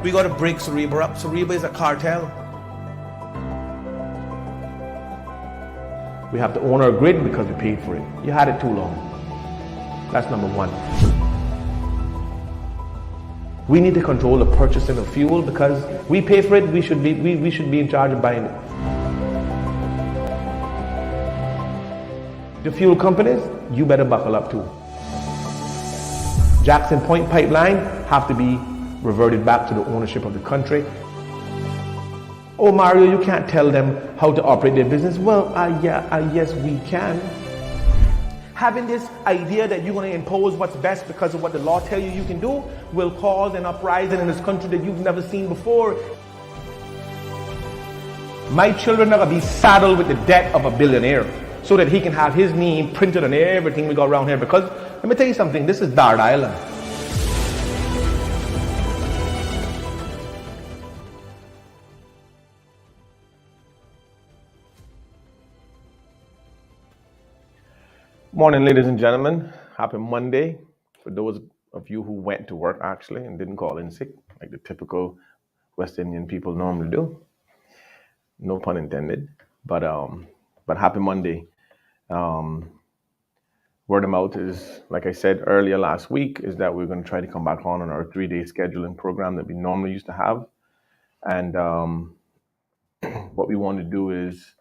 We got to break Cereba up. Cereba is a cartel. We have to own our grid because we paid for it. You had it too long. That's number one. We need to control the purchasing of fuel because we pay for it. We should be in charge of buying it. The fuel companies, you better buckle up too. Jackson Point pipeline have to be reverted back to the ownership of the country. Oh, Mario, you can't tell them how to operate their business. Well, yes, we can. Having this idea that you're going to impose what's best because of what the law tells you can do will cause an uprising in this country that you've never seen before. My children are going to be saddled with the debt of a billionaire so that he can have his name printed on everything we got around here. Because let me tell you something, this is Dart Island. Morning, ladies and gentlemen. Happy Monday. For those of you who went to work actually and didn't call in sick, like the typical West Indian people normally do. No pun intended. But happy Monday. Word of mouth is, like I said earlier last week, is that we're going to try to come back on our 3-day scheduling program that we normally used to have. And what we want to do is,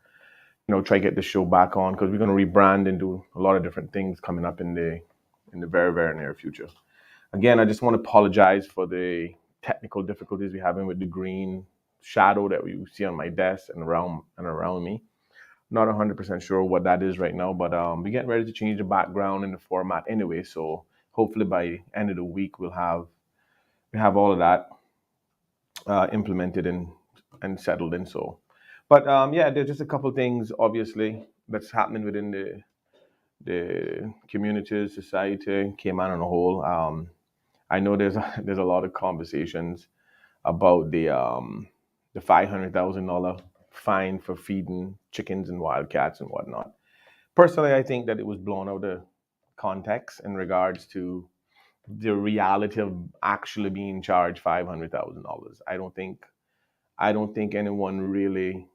try to get the show back on because we're going to rebrand and do a lot of different things coming up in the very, very near future. Again, I just want to apologize for the technical difficulties we're having with the green shadow that we see on my desk and around me. Not 100% sure what that is right now, but we're getting ready to change the background and the format anyway. So hopefully by end of the week we have all of that implemented and settled in. So. But there's just a couple of things, obviously, that's happening within the community, society, Cayman on a whole. I know there's a lot of conversations about the $500,000 fine for feeding chickens and wildcats and whatnot. Personally, I think that it was blown out of context in regards to the reality of actually being charged $500,000. I don't think anyone really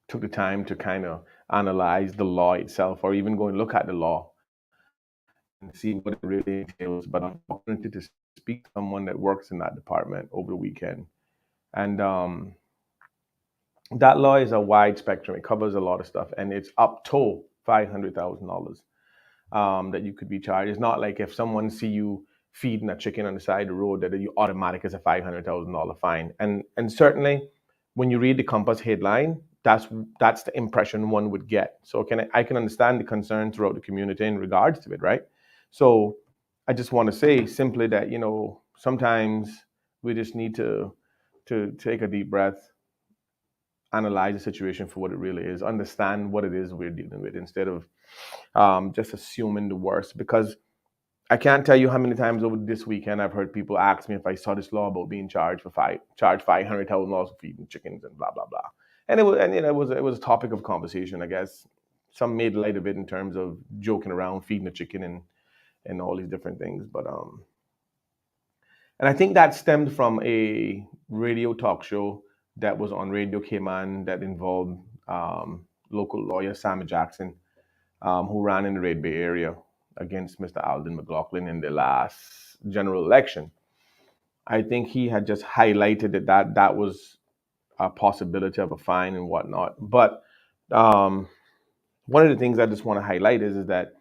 took the time to kind of analyze the law itself or even go and look at the law and see what it really entails. But I'm opportunity to speak to someone that works in that department over the weekend. And that law is a wide spectrum. It covers a lot of stuff, and it's up to $500,000 that you could be charged. It's not like if someone see you feeding a chicken on the side of the road that you automatic is a $500,000 fine. And certainly when you read the Compass headline, that's the impression one would get. So I can understand the concern throughout the community in regards to it, right? So I just want to say simply that, sometimes we just need to take a deep breath, analyze the situation for what it really is, understand what it is we're dealing with instead of just assuming the worst. Because I can't tell you how many times over this weekend I've heard people ask me if I saw this law about being charged $500,000 for feeding chickens and blah blah blah. And it was a topic of conversation, I guess. Some made light of it in terms of joking around, feeding a chicken and all these different things. But and I think that stemmed from a radio talk show that was on Radio Cayman that involved local lawyer Sammy Jackson, who ran in the Red Bay area against Mr. Alden McLaughlin in the last general election. I think he had just highlighted that was a possibility of a fine and whatnot. But one of the things I just want to highlight is that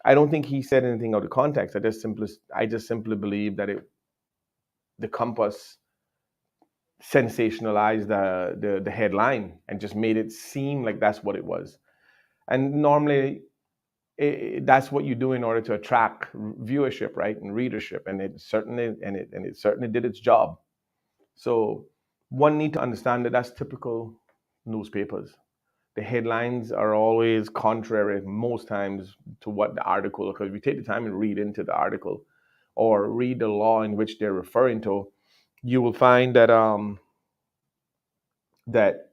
I don't think he said anything out of context. I just simply believe that the Compass sensationalized the headline and just made it seem like that's what it was. And normally that's what you do in order to attract viewership, right, and readership, and it certainly did its job. So one need to understand that that's typical newspapers. The headlines are always contrary most times to what the article, because if you take the time and read into the article or read the law in which they're referring to, you will find that that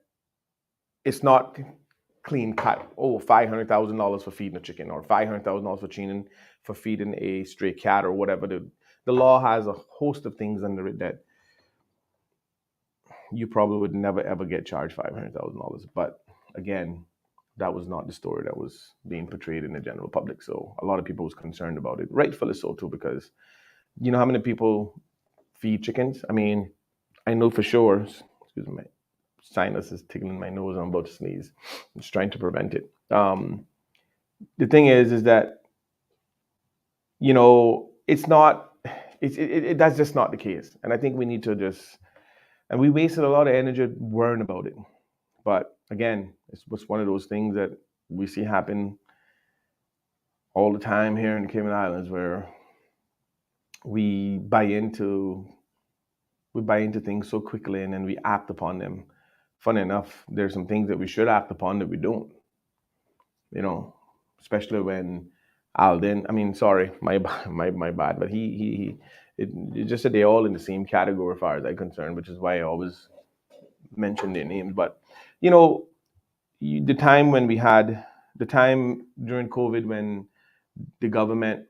it's not clean cut. Oh, $500,000 for feeding a chicken, or $500,000 for feeding a stray cat, or whatever The law has a host of things under it that you probably would never ever get charged $500,000. But again, that was not the story that was being portrayed in the general public. So a lot of people was concerned about it, rightfully so too, because you know how many people feed chickens? I mean, I know for sure. Excuse me, my sinus is tickling my nose. I'm about to sneeze. I'm just trying to prevent it. The thing is that you know it's not. That's just not the case, and I think we need to just. And we wasted a lot of energy worrying about it. But again, it's one of those things that we see happen all the time here in the Cayman Islands, where we buy into things so quickly and then we act upon them. Funny enough, there's some things that we should act upon that we don't. You know, especially when Alden. I mean, sorry, my bad, but it's just that they're all in the same category as far as I'm concerned, which is why I always mention their names. But you know, the time during COVID when the government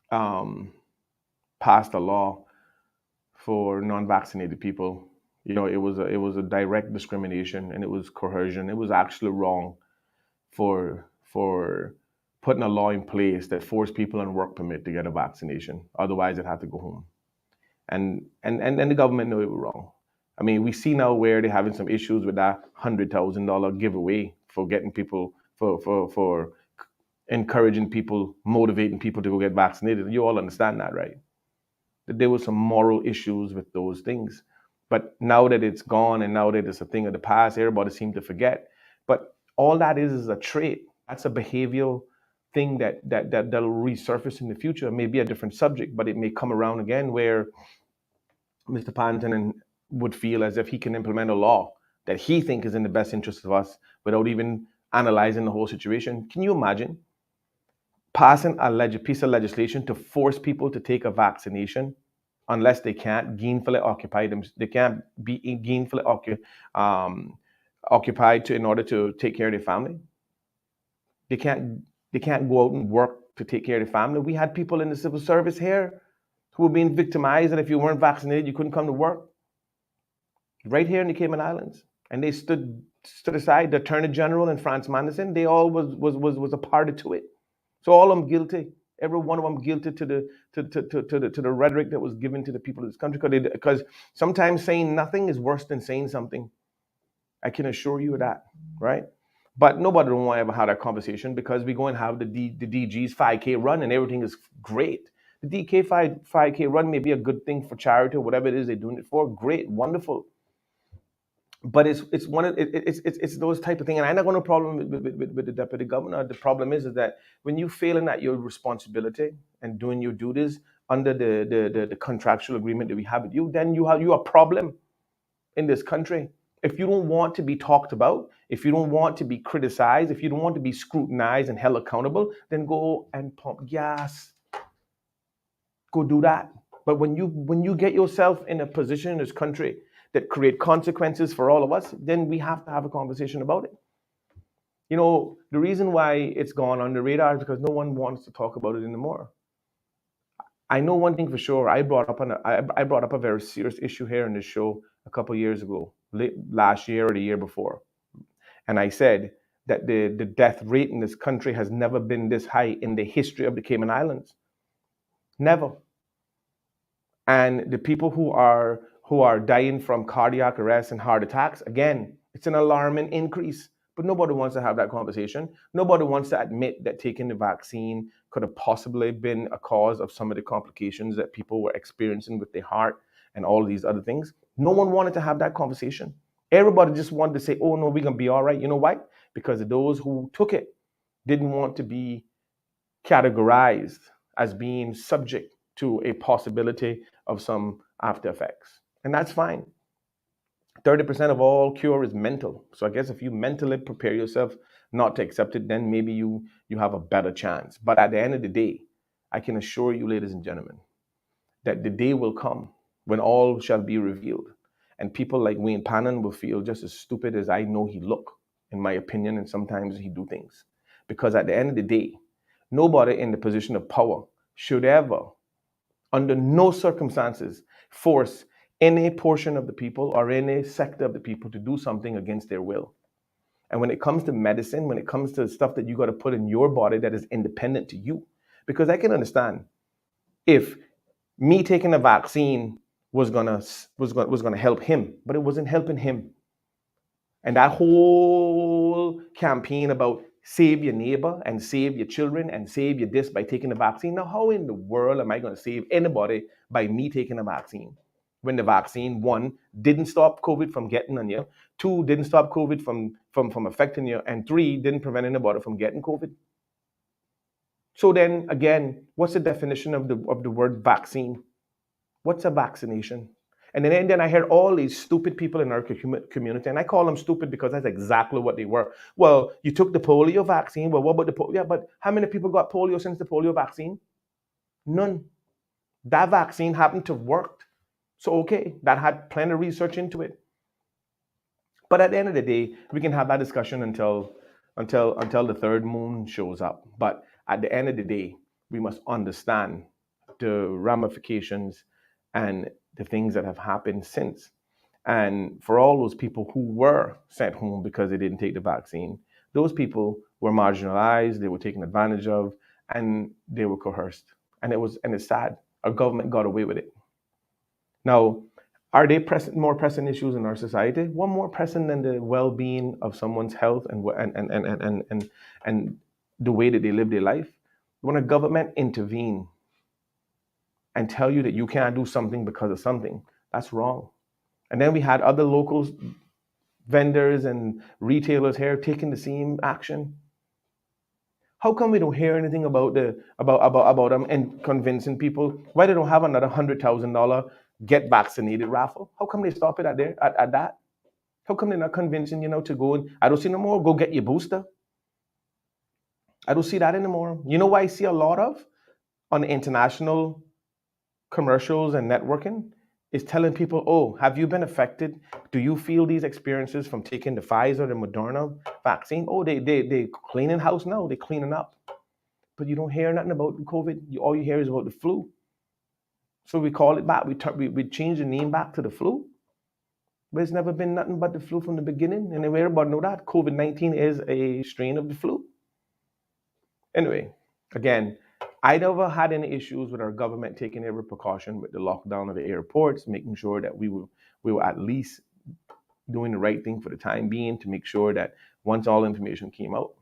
passed a law for non-vaccinated people, you know, it was a direct discrimination and it was coercion. It was actually wrong for putting a law in place that forced people on work permit to get a vaccination. Otherwise, they'd have to go home. And the government knew it was wrong. I mean, we see now where they're having some issues with that $100,000 giveaway for getting people for encouraging people, motivating people to go get vaccinated. You all understand that, right? That there were some moral issues with those things. But now that it's gone and now that it's a thing of the past, everybody seems to forget. But all that is a trait. That's a behavioral thing that'll resurface in the future. It may be a different subject, but it may come around again where Mr. Pantanen would feel as if he can implement a law that he thinks is in the best interest of us without even analyzing the whole situation. Can you imagine passing a piece of legislation to force people to take a vaccination unless they can't gainfully occupy them? They can't be gainfully occupied in order to take care of their family. They can't go out and work to take care of their family. We had people in the civil service here who were being victimized, and if you weren't vaccinated, you couldn't come to work. Right here in the Cayman Islands, and they stood aside. The Attorney General and Frans Manderson, they all was a party to it. So all of them guilty. Every one of them guilty to the rhetoric that was given to the people of this country. Because sometimes saying nothing is worse than saying something. I can assure you of that, right? But nobody don't want to ever have that conversation because we go and have the DG's 5K run and everything is great. The DK 5K run may be a good thing for charity or whatever it is they're doing it for. Great, wonderful. But it's those type of things, and I not got no problem with the deputy governor. The problem is that when you failing at your responsibility and doing your duties under the contractual agreement that we have with you, then you are a problem in this country. If you don't want to be talked about, if you don't want to be criticized, if you don't want to be scrutinized and held accountable, then go and pump gas. Go do that. But when you get yourself in a position in this country that create consequences for all of us, then we have to have a conversation about it. You know, the reason why it's gone on the radar is because no one wants to talk about it anymore. I know one thing for sure. I brought up a very serious issue here in this show a couple of years ago, last year or the year before. And I said that the death rate in this country has never been this high in the history of the Cayman Islands. Never. And the people who are dying from cardiac arrest and heart attacks, again, it's an alarming increase. But nobody wants to have that conversation. Nobody wants to admit that taking the vaccine could have possibly been a cause of some of the complications that people were experiencing with their heart and all these other things. No one wanted to have that conversation. Everybody just wanted to say, oh no, we're going to be all right. You know why? Because those who took it didn't want to be categorized as being subject to a possibility of some after effects. And that's fine. 30% of all cure is mental. So I guess if you mentally prepare yourself not to accept it, then maybe you have a better chance. But at the end of the day, I can assure you, ladies and gentlemen, that the day will come when all shall be revealed. And people like Wayne Pannan will feel just as stupid as I know he look, in my opinion, and sometimes he do things. Because at the end of the day, nobody in the position of power should ever under no circumstances, force any portion of the people or any sector of the people to do something against their will. And when it comes to medicine, when it comes to stuff that you got to put in your body that is independent to you, because I can understand if me taking a vaccine was gonna help him, but it wasn't helping him. And that whole campaign about save your neighbor and save your children and save your this by taking the vaccine. Now, how in the world am I going to save anybody by me taking a vaccine? When the vaccine, one, didn't stop COVID from getting on you, two, didn't stop COVID from affecting you, and three, didn't prevent anybody from getting COVID. So then again, what's the definition of the word vaccine? What's a vaccination? And then I heard all these stupid people in our community, and I call them stupid because that's exactly what they were. Well, you took the polio vaccine. Well, what about the polio? Yeah, but how many people got polio since the polio vaccine? None. That vaccine happened to have worked. So, okay, that had plenty of research into it. But at the end of the day, we can have that discussion until the third moon shows up. But at the end of the day, we must understand the ramifications and the things that have happened since. And for all those people who were sent home because they didn't take the vaccine, those people were marginalized, they were taken advantage of, and they were coerced. And it's sad. Our government got away with it. Now, are they more pressing issues in our society? One more pressing than the well-being of someone's health and the way that they live their life? When a government intervene and tell you that you can't do something because of something, that's wrong. And then we had other local vendors and retailers here taking the same action. How come we don't hear anything about them and convincing people why they don't have another $100,000 get vaccinated raffle? How come they stop it at that? How come they're not convincing to go and I don't see no more go get your booster? I don't see that anymore. You know why I see a lot of on the international commercials and networking is telling people, oh, have you been affected? Do you feel these experiences from taking the Pfizer, the Moderna vaccine? Oh, they cleaning house now. They're cleaning up. But you don't hear nothing about COVID. All you hear is about the flu. So we call it back. We change the name back to the flu. But it's never been nothing but the flu from the beginning. And everybody know that COVID-19 is a strain of the flu. Anyway, again, I never had any issues with our government taking every precaution with the lockdown of the airports, making sure that we were at least doing the right thing for the time being to make sure that once all information came out,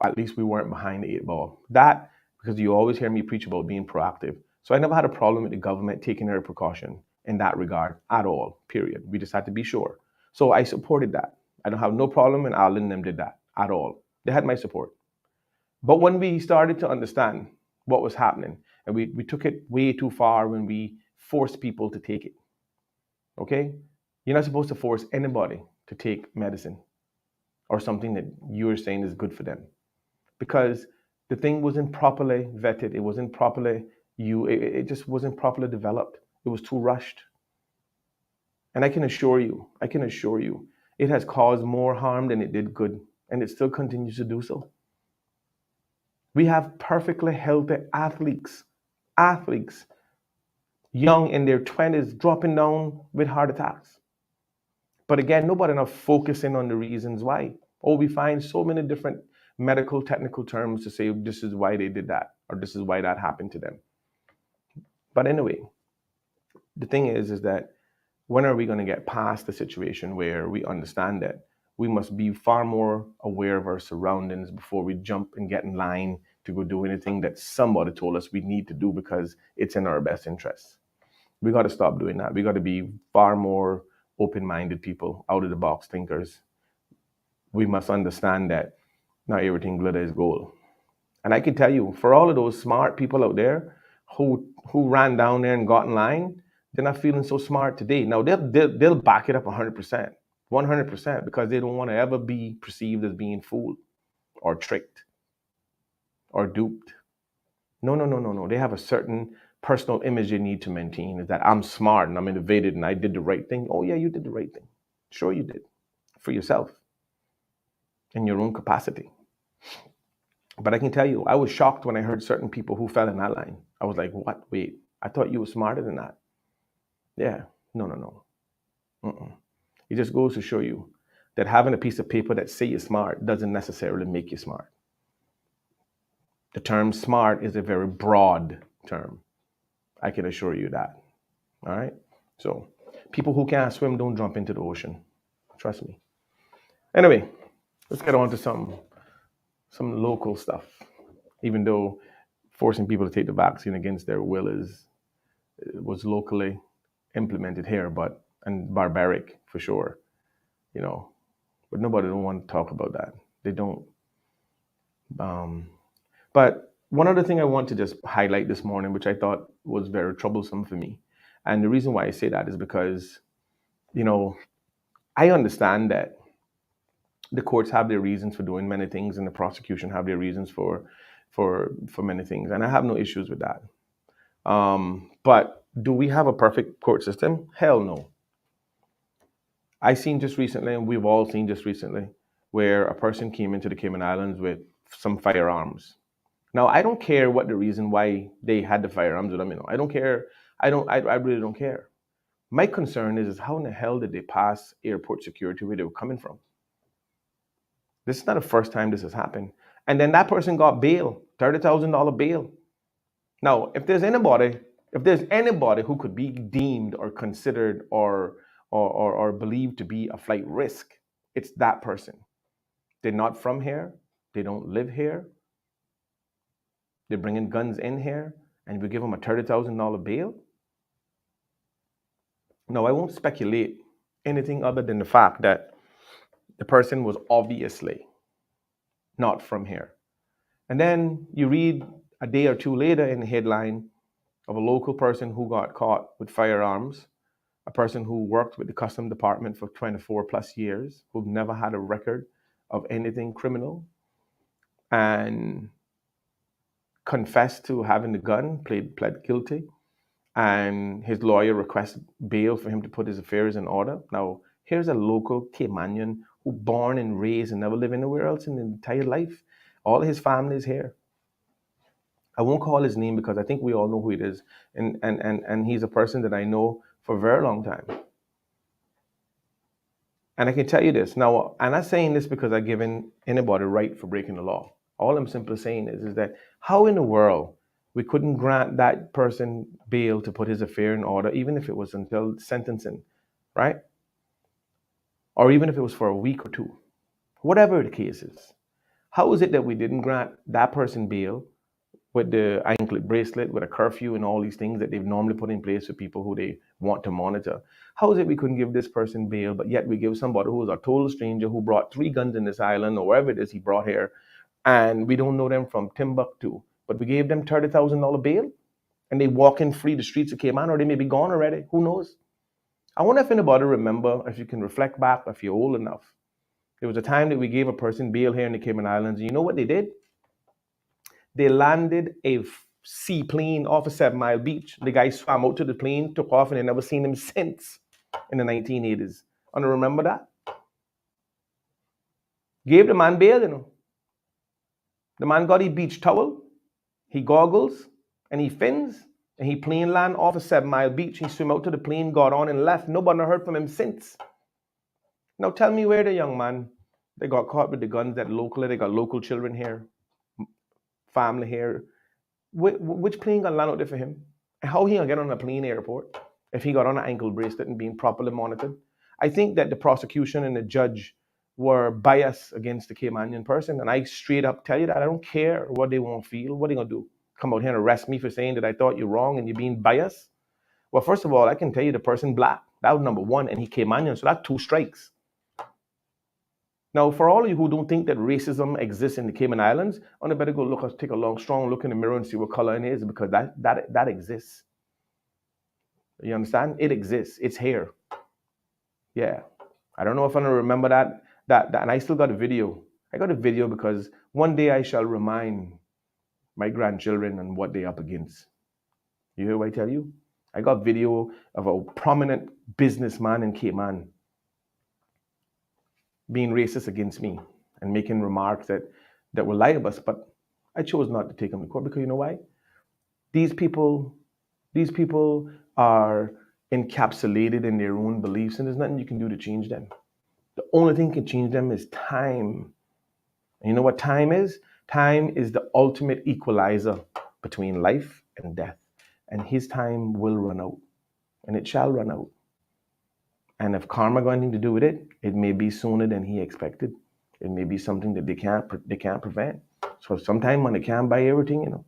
at least we weren't behind the eight ball. That, because you always hear me preach about being proactive. So I never had a problem with the government taking every precaution in that regard at all, period. We just had to be sure. So I supported that. I don't have no problem when Alan and them did that at all. They had my support. But when we started to understand what was happening, and we took it way too far when we forced people to take it, okay? You're not supposed to force anybody to take medicine or something that you're saying is good for them, because the thing wasn't properly vetted. It wasn't properly, it just wasn't properly developed. It was too rushed. And I can assure you, it has caused more harm than it did good, and it still continues to do so. We have perfectly healthy athletes, young in their 20s, dropping down with heart attacks. But again, nobody enough focusing on the reasons why. Or we find so many different medical technical terms to say this is why they did that, or this is why that happened to them. But anyway, the thing is that when are we going to get past the situation where we understand that we must be far more aware of our surroundings before we jump and get in line to go do anything that somebody told us we need to do because it's in our best interests. We got to stop doing that. We got to be far more open-minded people, out-of-the-box thinkers. We must understand that not everything glitter is gold. And I can tell you, for all of those smart people out there who ran down there and got in line, they're not feeling so smart today. Now, they'll back it up 100%. 100%, because they don't want to ever be perceived as being fooled or tricked or duped. No. They have a certain personal image they need to maintain, is that I'm smart and I'm innovative and I did the right thing. Oh yeah, you did the right thing. Sure you did. For yourself. In your own capacity. But I can tell you, I was shocked when I heard certain people who fell in that line. I was like, what? Wait, I thought you were smarter than that. Yeah, no. Mm-mm. It just goes to show you that having a piece of paper that say you're smart doesn't necessarily make you smart. The term smart is a very broad term. I can assure you that. All right? So people who can't swim don't jump into the ocean. Trust me. Anyway, let's get on to some local stuff. Even though forcing people to take the vaccine against their will was locally implemented here, and barbaric for sure, you know. But nobody don't want to talk about that. They don't. But one other thing I want to just highlight this morning, which I thought was very troublesome for me, and the reason why I say that is because, I understand that the courts have their reasons for doing many things, and the prosecution have their reasons for many things, and I have no issues with that. But do we have a perfect court system? Hell no. I seen just recently, and we've all seen just recently, where a person came into the Cayman Islands with some firearms. Now, I don't care what the reason why they had the firearms with them. I don't care. I really don't care. My concern is how in the hell did they pass airport security where they were coming from? This is not the first time this has happened. And then that person got bail, $30,000 bail. Now, if there's anybody who could be deemed or considered or believed to be a flight risk, it's that person. They're not from here. They don't live here. They're bringing guns in here, and we give them a $30,000 bail? No, I won't speculate anything other than the fact that the person was obviously not from here. And then you read a day or two later in the headline of a local person who got caught with firearms, a person who worked with the Customs Department for 24 plus years, who've never had a record of anything criminal, and confessed to having the gun, pled guilty, and his lawyer requested bail for him to put his affairs in order. Now, here's a local Caymanian who born and raised and never lived anywhere else in his entire life. All his family is here. I won't call his name because I think we all know who it is. And he's a person that I know for a very long time. And I can tell you this. Now, I'm not saying this because I've given anybody right for breaking the law. All I'm simply saying is that how in the world we couldn't grant that person bail to put his affair in order, even if it was until sentencing, right? Or even if it was for a week or two, whatever the case is. How is it that we didn't grant that person bail with the anklet bracelet, with a curfew and all these things that they've normally put in place for people who they want to monitor? How is it we couldn't give this person bail, but yet we give somebody who is a total stranger who brought 3 guns in this island or wherever it is he brought here, and we don't know them from Timbuktu, but we gave them $30,000 bail, and they walk in free the streets of Cayman, or they may be gone already. Who knows? I wonder if anybody remember, if you can reflect back, if you're old enough. There was a time that we gave a person bail here in the Cayman Islands, and you know what they did? They landed a seaplane off of 7 Mile Beach. The guy swam out to the plane, took off, and they never seen him since in the 1980s. And remember that? Gave the man bail, The man got his beach towel, he goggles, and he fins, and he plane land off of 7 Mile Beach. He swim out to the plane, got on and left. Nobody heard from him since. Now tell me where the young man, they got caught with the guns that locally, they got local children here, family here. Which plane got land out there for him? And how he gonna get on a plane airport if he got on an ankle bracelet and being properly monitored? I think that the prosecution and the judge were biased against the Caymanian person, and I straight up tell you that I don't care what they want to feel. What are they gonna do? Come out here and arrest me for saying that I thought you're wrong and you're being biased? Well, first of all, I can tell you the person black. That was number one, and he Caymanian, so that's 2 strikes. Now, for all of you who don't think that racism exists in the Cayman Islands, I better go take a strong look in the mirror and see what color it is, because that exists. You understand? It exists. It's here. Yeah. I don't know if I'm gonna remember that, and I still got a video. I got a video because one day I shall remind my grandchildren and what they're up against. You hear what I tell you? I got video of a prominent businessman in Cayman being racist against me and making remarks that were libelous, but I chose not to take them to court because you know why? These people, these people are encapsulated in their own beliefs, and there's nothing you can do to change them. The only thing can change them is time. And you know what time is? Time is the ultimate equalizer between life and death. And his time will run out, and it shall run out. And if karma got anything to do with it, it may be sooner than he expected. It may be something that they can't prevent. So sometime when they can't buy everything,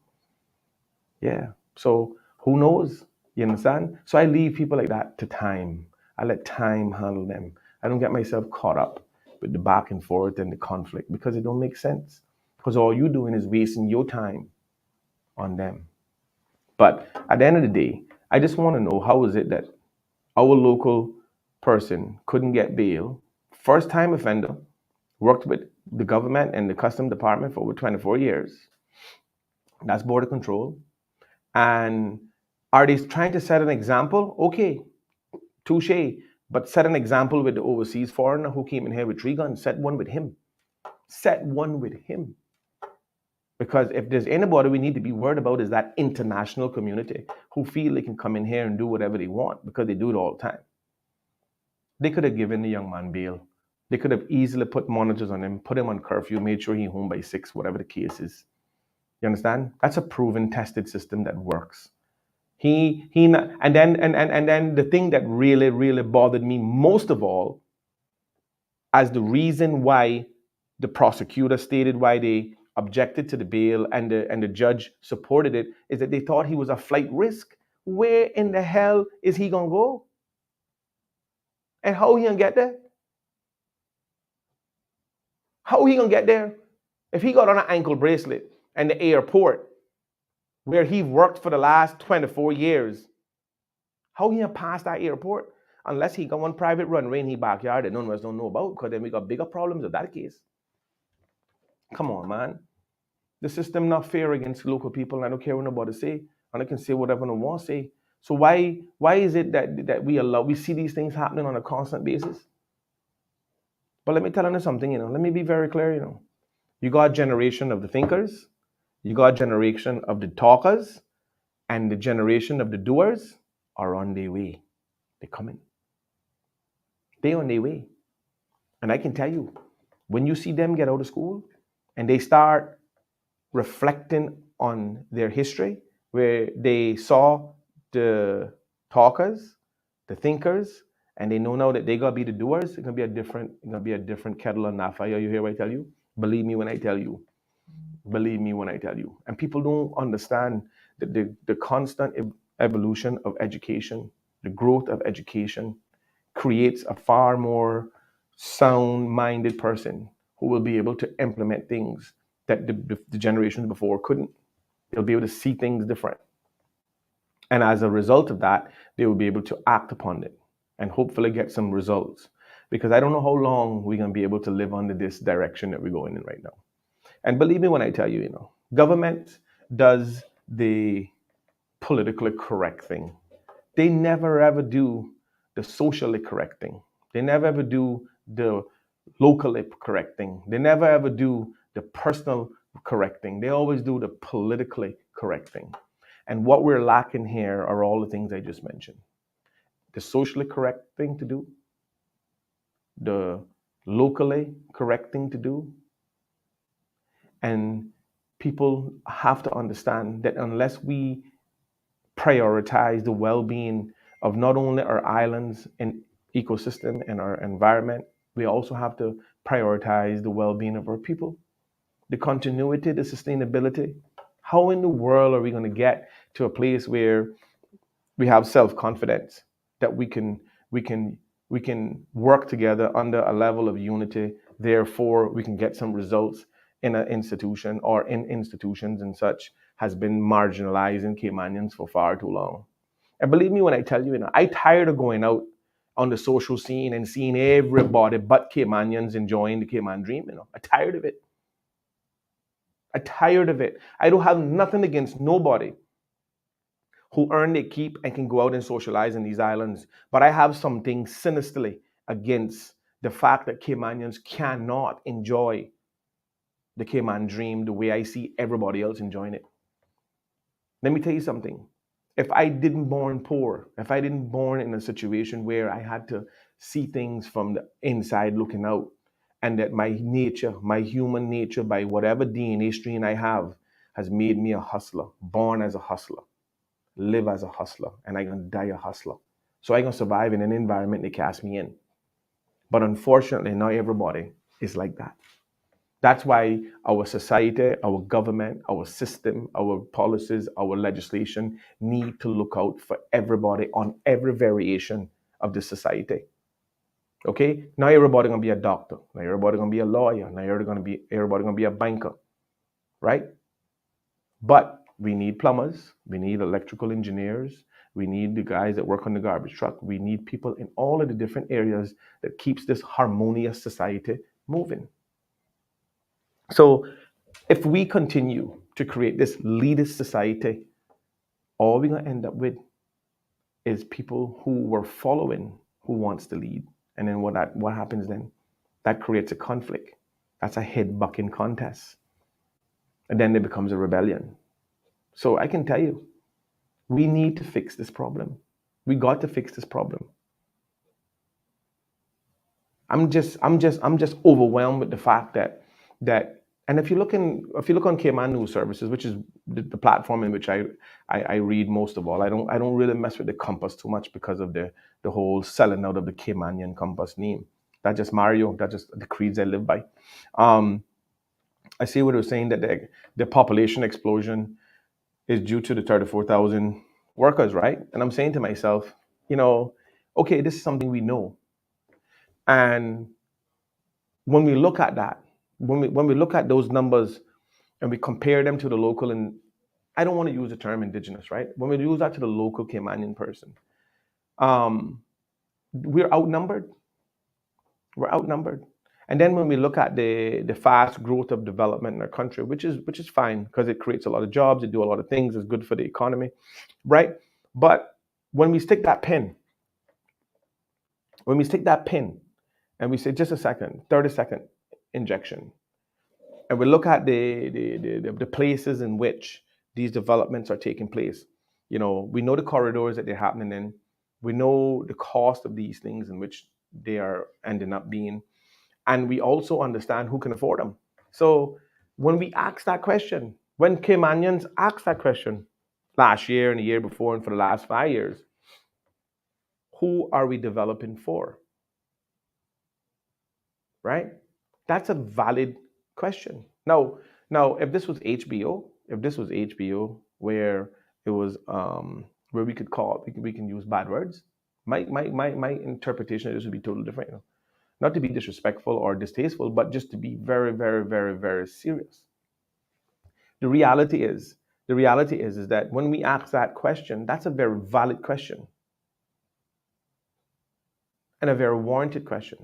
yeah. So who knows? You understand? So I leave people like that to time. I let time handle them. I don't get myself caught up with the back and forth and the conflict because it don't make sense. Because all you're doing is wasting your time on them. But at the end of the day, I just want to know, how is it that our local person couldn't get bail, first time offender, worked with the government and the custom department for over 24 years. That's border control. And are they trying to set an example? Okay, touche. But set an example with the overseas foreigner who came in here with 3 guns. Set one with him. Set one with him. Because if there's anybody we need to be worried about is that international community who feel they can come in here and do whatever they want because they do it all the time. They could have given the young man bail. They could have easily put monitors on him, put him on curfew, made sure he home by 6, whatever the case is. You understand? That's a proven, tested system that works. And then the thing that really bothered me most of all, as the reason why the prosecutor stated why they objected to the bail and the judge supported it, is that they thought he was a flight risk. Where in the hell is he gonna go? And how he gonna get there? How he gonna get there? If he got on an ankle bracelet and the airport where he worked for the last 24 years, how he gonna pass that airport? Unless he got one private runway in his backyard that none of us don't know about, because then we got bigger problems with that case. Come on, man. The system not fair against local people, and I don't care what nobody say, and I can say whatever I want to say. So why is it that we see these things happening on a constant basis? But let me tell you something, let me be very clear, You got a generation of the thinkers, you got a generation of the talkers, and the generation of the doers are on their way. They're coming. They're on their way. And I can tell you, when you see them get out of school and they start reflecting on their history, where they saw the talkers, the thinkers, and they know now that they gotta be the doers, it's gonna be a different kettle on that fire. You hear what I tell you? Believe me when I tell you. Believe me when I tell you. And people don't understand that the constant evolution of education, the growth of education, creates a far more sound-minded person who will be able to implement things that the generations before couldn't. They'll be able to see things different. And as a result of that, they will be able to act upon it and hopefully get some results. Because I don't know how long we're going to be able to live under this direction that we're going in right now. And believe me when I tell you, government does the politically correct thing. They never ever do the socially correct thing. They never ever do the locally correct thing. They never ever do the personal correct thing. They always do the politically correct thing. And what we're lacking here are all the things I just mentioned. The socially correct thing to do, the locally correct thing to do. And people have to understand that unless we prioritize the well-being of not only our islands and ecosystem and our environment, we also have to prioritize the well-being of our people, the continuity, the sustainability. How in the world are we going to get to a place where we have self-confidence that we can work together under a level of unity, therefore we can get some results in an institution or in institutions and such has been marginalized in Caymanians for far too long. And believe me when I tell you, I'm tired of going out on the social scene and seeing everybody but Caymanians enjoying the Cayman dream. I'm tired of it. I'm tired of it. I don't have nothing against nobody who earn their keep and can go out and socialize in these islands. But I have something sinisterly against the fact that Caymanians cannot enjoy the Cayman dream the way I see everybody else enjoying it. Let me tell you something. If I didn't born poor, if I didn't born in a situation where I had to see things from the inside looking out, and that my nature, my human nature, by whatever DNA strain I have, has made me a hustler, born as a hustler, live as a hustler, and I'm gonna die a hustler. So I'm gonna survive in an environment they cast me in. But unfortunately, not everybody is like that. That's why our society, our government, our system, our policies, our legislation need to look out for everybody on every variation of the society. Okay? Now everybody gonna be a doctor. Now everybody gonna be a lawyer. Now everybody gonna be a banker, right? But we need plumbers, we need electrical engineers, we need the guys that work on the garbage truck. We need people in all of the different areas that keeps this harmonious society moving. So if we continue to create this leadist society, all we're gonna end up with is people who were following who wants to lead. And then what happens then? That creates a conflict. That's a head bucking contest. And then it becomes a rebellion. So I can tell you, we need to fix this problem. We got to fix this problem. I'm just overwhelmed with the fact that and if you look on Cayman News Services, which is the platform in which I read most of all, I don't really mess with the Compass too much because of the whole selling out of the Caymanian Compass name. That's just Mario. That's just the creeds I live by. I see what it was saying that the population explosion is due to the 34,000 workers, right? And I'm saying to myself, okay, this is something we know. And when we look at that, when we look at those numbers and we compare them to the local, and I don't want to use the term indigenous, right? When we use that to the local Caymanian person, we're outnumbered. We're outnumbered. And then when we look at the fast growth of development in our country, which is fine because it creates a lot of jobs, it do a lot of things, it's good for the economy, right? But when we stick that pin, and we say just a second, 30-second injection, and we look at the places in which these developments are taking place, we know the corridors that they're happening in, we know the cost of these things in which they are ending up being, and we also understand who can afford them. So when we ask that question, when Caymanians ask that question last year and the year before and for the last 5 years, who are we developing for? Right? That's a valid question. Now, if this was HBO, where it was where we could call, we can use bad words, my interpretation of this would be totally different. Not to be disrespectful or distasteful, but just to be very, very, very, very serious. The reality is that when we ask that question, that's a very valid question and a very warranted question,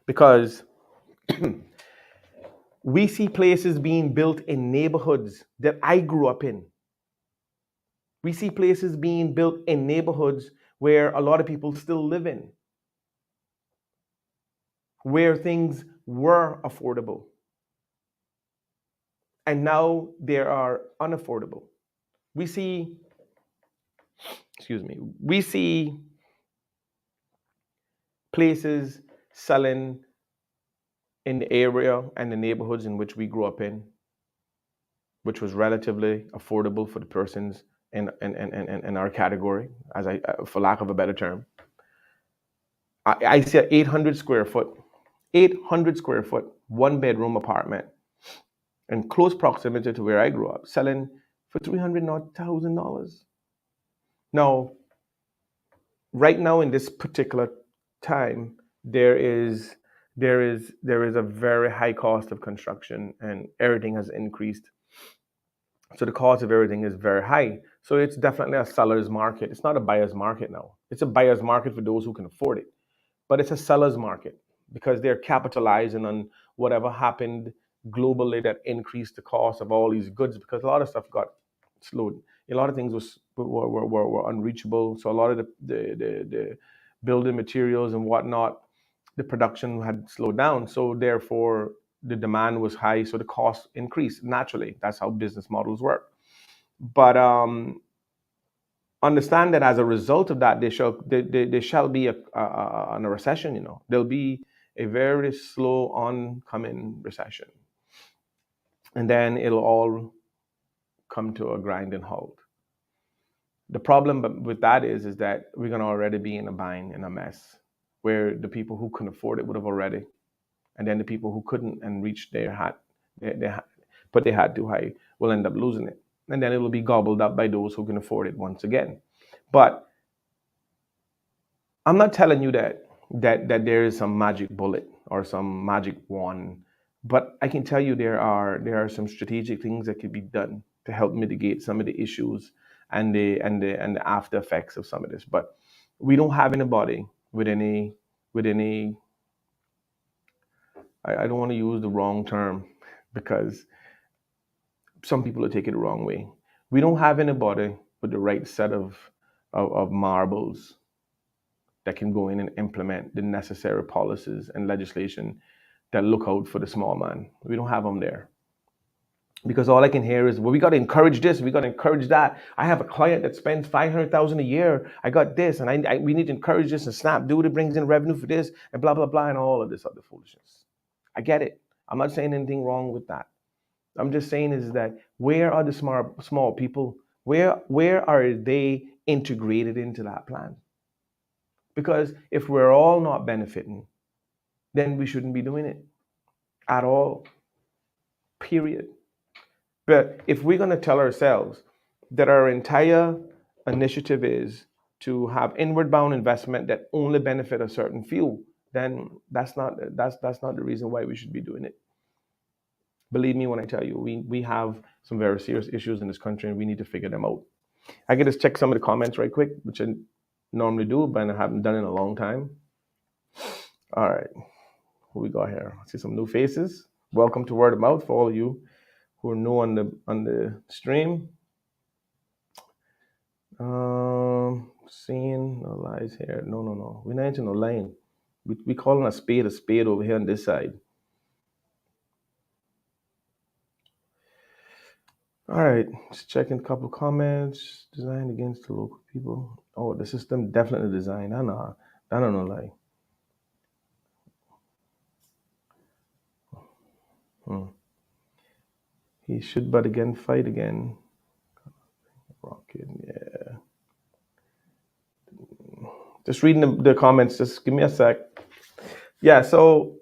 because we see places being built in neighborhoods that I grew up in. We see places being built in neighborhoods where a lot of people still live in, where things were affordable. And now they are unaffordable. We see places selling in the area and the neighborhoods in which we grew up in, which was relatively affordable for the persons in our category, for lack of a better term. I see an 800 square foot, 1-bedroom apartment in close proximity to where I grew up, selling for $300,000. Now, right now in this particular time, there is a very high cost of construction, and everything has increased. So the cost of everything is very high. So it's definitely a seller's market. It's not a buyer's market now. It's a buyer's market for those who can afford it, but it's a seller's market because they're capitalizing on whatever happened globally that increased the cost of all these goods, because a lot of stuff got slowed. A lot of things were unreachable. So a lot of the building materials and whatnot, the production had slowed down. So therefore, the demand was high, so the cost increased naturally. That's how business models work. But understand that as a result of that, there shall be a recession. There'll be a very slow oncoming recession, and then it'll all come to a grinding halt. The problem with that is that we're gonna already be in a bind, in a mess, where the people who couldn't afford it would have already, and then the people who couldn't and reached put their hat too high will end up losing it, and then it will be gobbled up by those who can afford it once again. But I'm not telling you that there is some magic bullet or some magic wand, but I can tell you there are some strategic things that could be done to help mitigate some of the issues and the after effects of some of this. But we don't have anybody with any I don't want to use the wrong term because some people will take it the wrong way. We don't have anybody with the right set of marbles that can go in and implement the necessary policies and legislation that look out for the small man. We don't have them there. Because all I can hear is, well, we got to encourage this, we got to encourage that. I have a client that spends $500,000 a year. I got this, and we need to encourage this, and Snapdoodle brings in revenue for this, and blah, blah, blah, and all of this other foolishness. I get it. I'm not saying anything wrong with that. I'm just saying is that where are the small people? Where are they integrated into that plan? Because if we're all not benefiting, then we shouldn't be doing it at all. Period. But if we're going to tell ourselves that our entire initiative is to have inward bound investment that only benefit a certain few, then that's not the reason why we should be doing it. Believe me when I tell you, we have some very serious issues in this country and we need to figure them out. I can just check some of the comments right quick, which I normally do, but I haven't done it in a long time. All right, who we got here? I see some new faces. Welcome to Word of Mouth for all of you who are new on the stream. Seeing no lies here. No. We're not into no lying. We calling a spade over here on this side. All right, just checking a couple of comments. Designed against the local people. Oh, the system definitely designed. I don't know lie. He should but again fight again. Rocket, yeah. Just reading the comments, just give me a sec. Yeah, so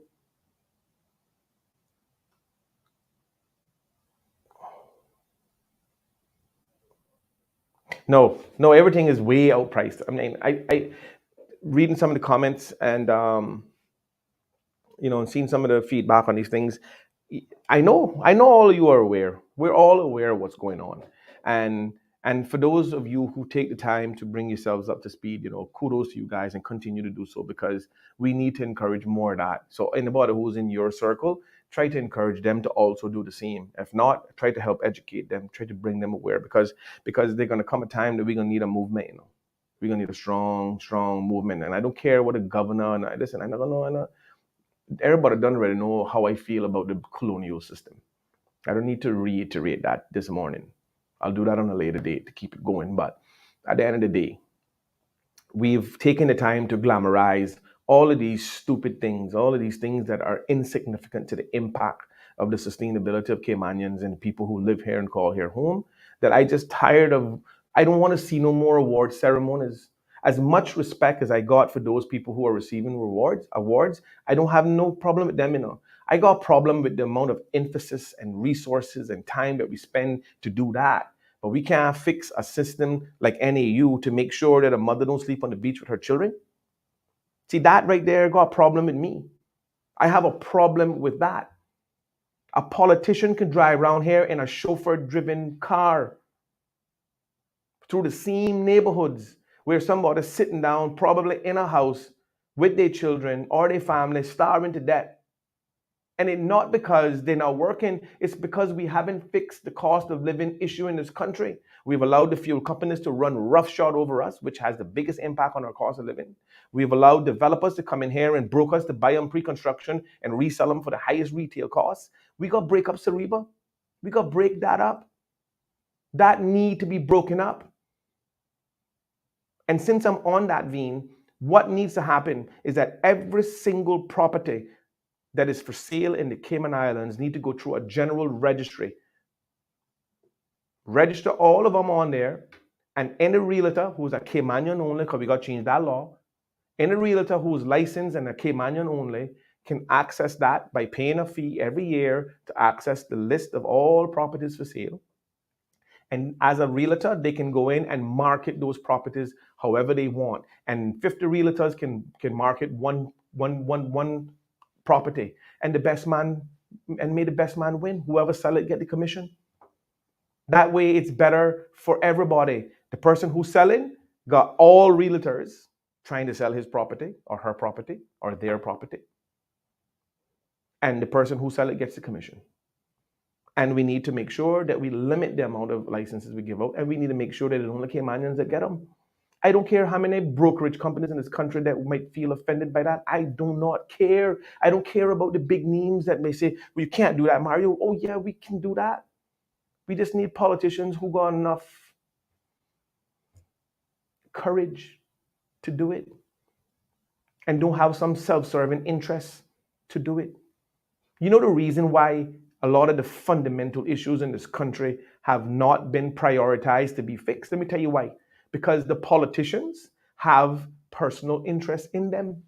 no, everything is way outpriced. I mean, I reading some of the comments and and seeing some of the feedback on these things. I know all of you are aware. We're all aware of what's going on. And for those of you who take the time to bring yourselves up to speed, kudos to you guys and continue to do so, because we need to encourage more of that. So anybody who's in your circle, try to encourage them to also do the same. If not, try to help educate them, try to bring them aware, because they're going to come a time that we're going to need a movement. We're going to need a strong movement. And I don't care what a governor, and listen, I know. Everybody doesn't already know how I feel about the colonial system. I don't need to reiterate that this morning. I'll do that on a later date to keep it going. But at the end of the day, we've taken the time to glamorize all of these stupid things, all of these things that are insignificant to the impact of the sustainability of Caymanians and people who live here and call here home, that I just tired of. I don't want to see no more award ceremonies. As much respect as I got for those people who are receiving awards, I don't have no problem with them. I got a problem with the amount of emphasis and resources and time that we spend to do that. But we can't fix a system like NAU to make sure that a mother don't sleep on the beach with her children. See, that right there got a problem with me. I have a problem with that. A politician can drive around here in a chauffeur-driven car through the same neighborhoods where somebody's sitting down, probably in a house with their children or their family, starving to death. And it not because they're not working, it's because we haven't fixed the cost of living issue in this country. We've allowed the fuel companies to run roughshod over us, which has the biggest impact on our cost of living. We've allowed developers to come in here and brokers to buy them pre-construction and resell them for the highest retail costs. We got to break up Cereba. We got to break that up. That need to be broken up. And since I'm on that vein, what needs to happen is that every single property that is for sale in the Cayman Islands need to go through a general registry. Register all of them on there, and any realtor who's a Caymanian only, because we got to change that law, any realtor who's licensed and a Caymanian only can access that by paying a fee every year to access the list of all properties for sale. And as a realtor, they can go in and market those properties however they want. And 50 realtors can market one property, and the best man, and may the best man win. Whoever sell it get the commission. That way it's better for everybody. The person who's selling got all realtors trying to sell his property or her property or their property. And the person who sell it gets the commission. And we need to make sure that we limit the amount of licenses we give out, and we need to make sure that it's only Caymanians that get them. I don't care how many brokerage companies in this country that might feel offended by that. I do not care. I don't care about the big names that may say, well, you can't do that, Mario. Oh yeah, we can do that. We just need politicians who got enough courage to do it and don't have some self-serving interests to do it. You know the reason why a lot of the fundamental issues in this country have not been prioritized to be fixed? Let me tell you why. Because the politicians have personal interest in them.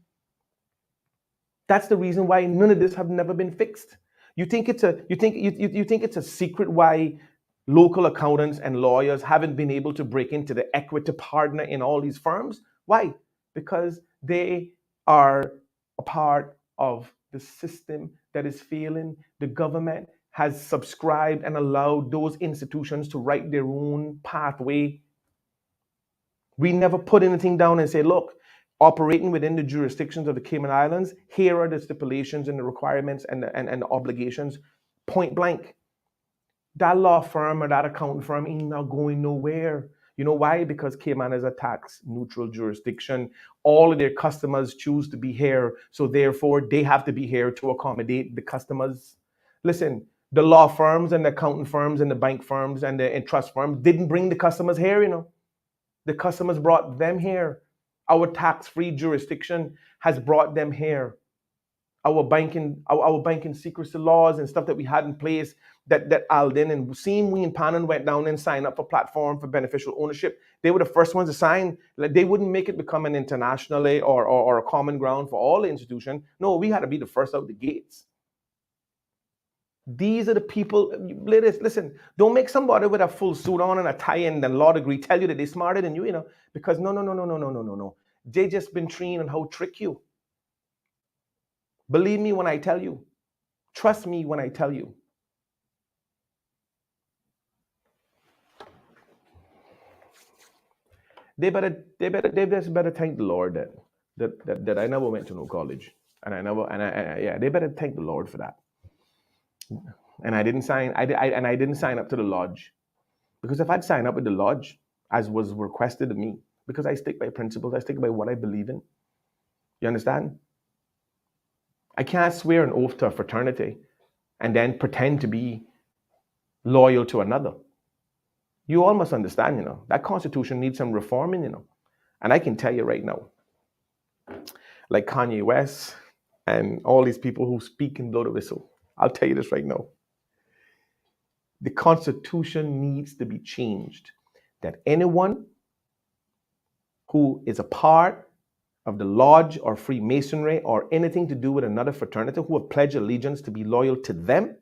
That's the reason why none of this have never been fixed. You think it's a secret why local accountants and lawyers haven't been able to break into the equity partner in all these firms? Why? Because they are a part of the system that is failing. The government has subscribed and allowed those institutions to write their own pathway. We never put anything down and say, look, operating within the jurisdictions of the Cayman Islands, here are the stipulations and the requirements and the obligations, point blank. That law firm or that accounting firm ain't not going nowhere. You know why? Because Cayman is a tax neutral jurisdiction. All of their customers choose to be here, so therefore they have to be here to accommodate the customers. Listen, the law firms and the accounting firms and the bank firms and the trust firms didn't bring the customers here, you know. The customers brought them here. Our tax-free jurisdiction has brought them here. Our banking secrecy laws and stuff that we had in place that Alden and Seymour and Pannon went down and signed up for platform for beneficial ownership. They were the first ones to sign. Like, they wouldn't make it become an internationally or a common ground for all the institution. No, we had to be the first out the gates. These are the people. Listen, don't make somebody with a full suit on and a tie and a law degree tell you that they're smarter than you, you know, because no. They just been trained on how to trick you. Believe me when I tell you. Trust me when I tell you. They just better thank the Lord that I never went to no college, they better thank the Lord for that. And I didn't sign up to the lodge, because if I'd sign up with the lodge as was requested of me, because I stick by principles, I stick by what I believe in. You understand? I can't swear an oath to a fraternity and then pretend to be loyal to another. You all must understand, you know, that constitution needs some reforming, you know. And I can tell you right now, like Kanye West and all these people who speak and blow the whistle, I'll tell you this right now. The Constitution needs to be changed, that anyone who is a part of the lodge or Freemasonry or anything to do with another fraternity who have pledged allegiance to be loyal to them,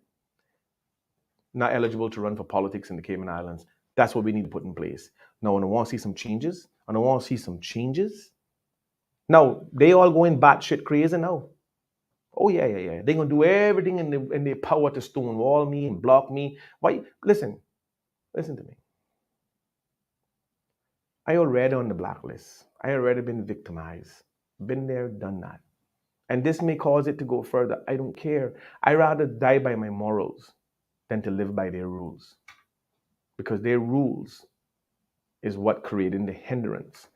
not eligible to run for politics in the Cayman Islands. That's what we need to put in place. Now, when I want to see some changes, now they all going batshit crazy now. Oh yeah. They're gonna do everything in their power to stonewall me and block me. Why? Listen to me. I already on the blacklist. I already been victimized. Been there, done that. And this may cause it to go further. I don't care. I rather die by my morals than to live by their rules. Because their rules is what creating the hindrance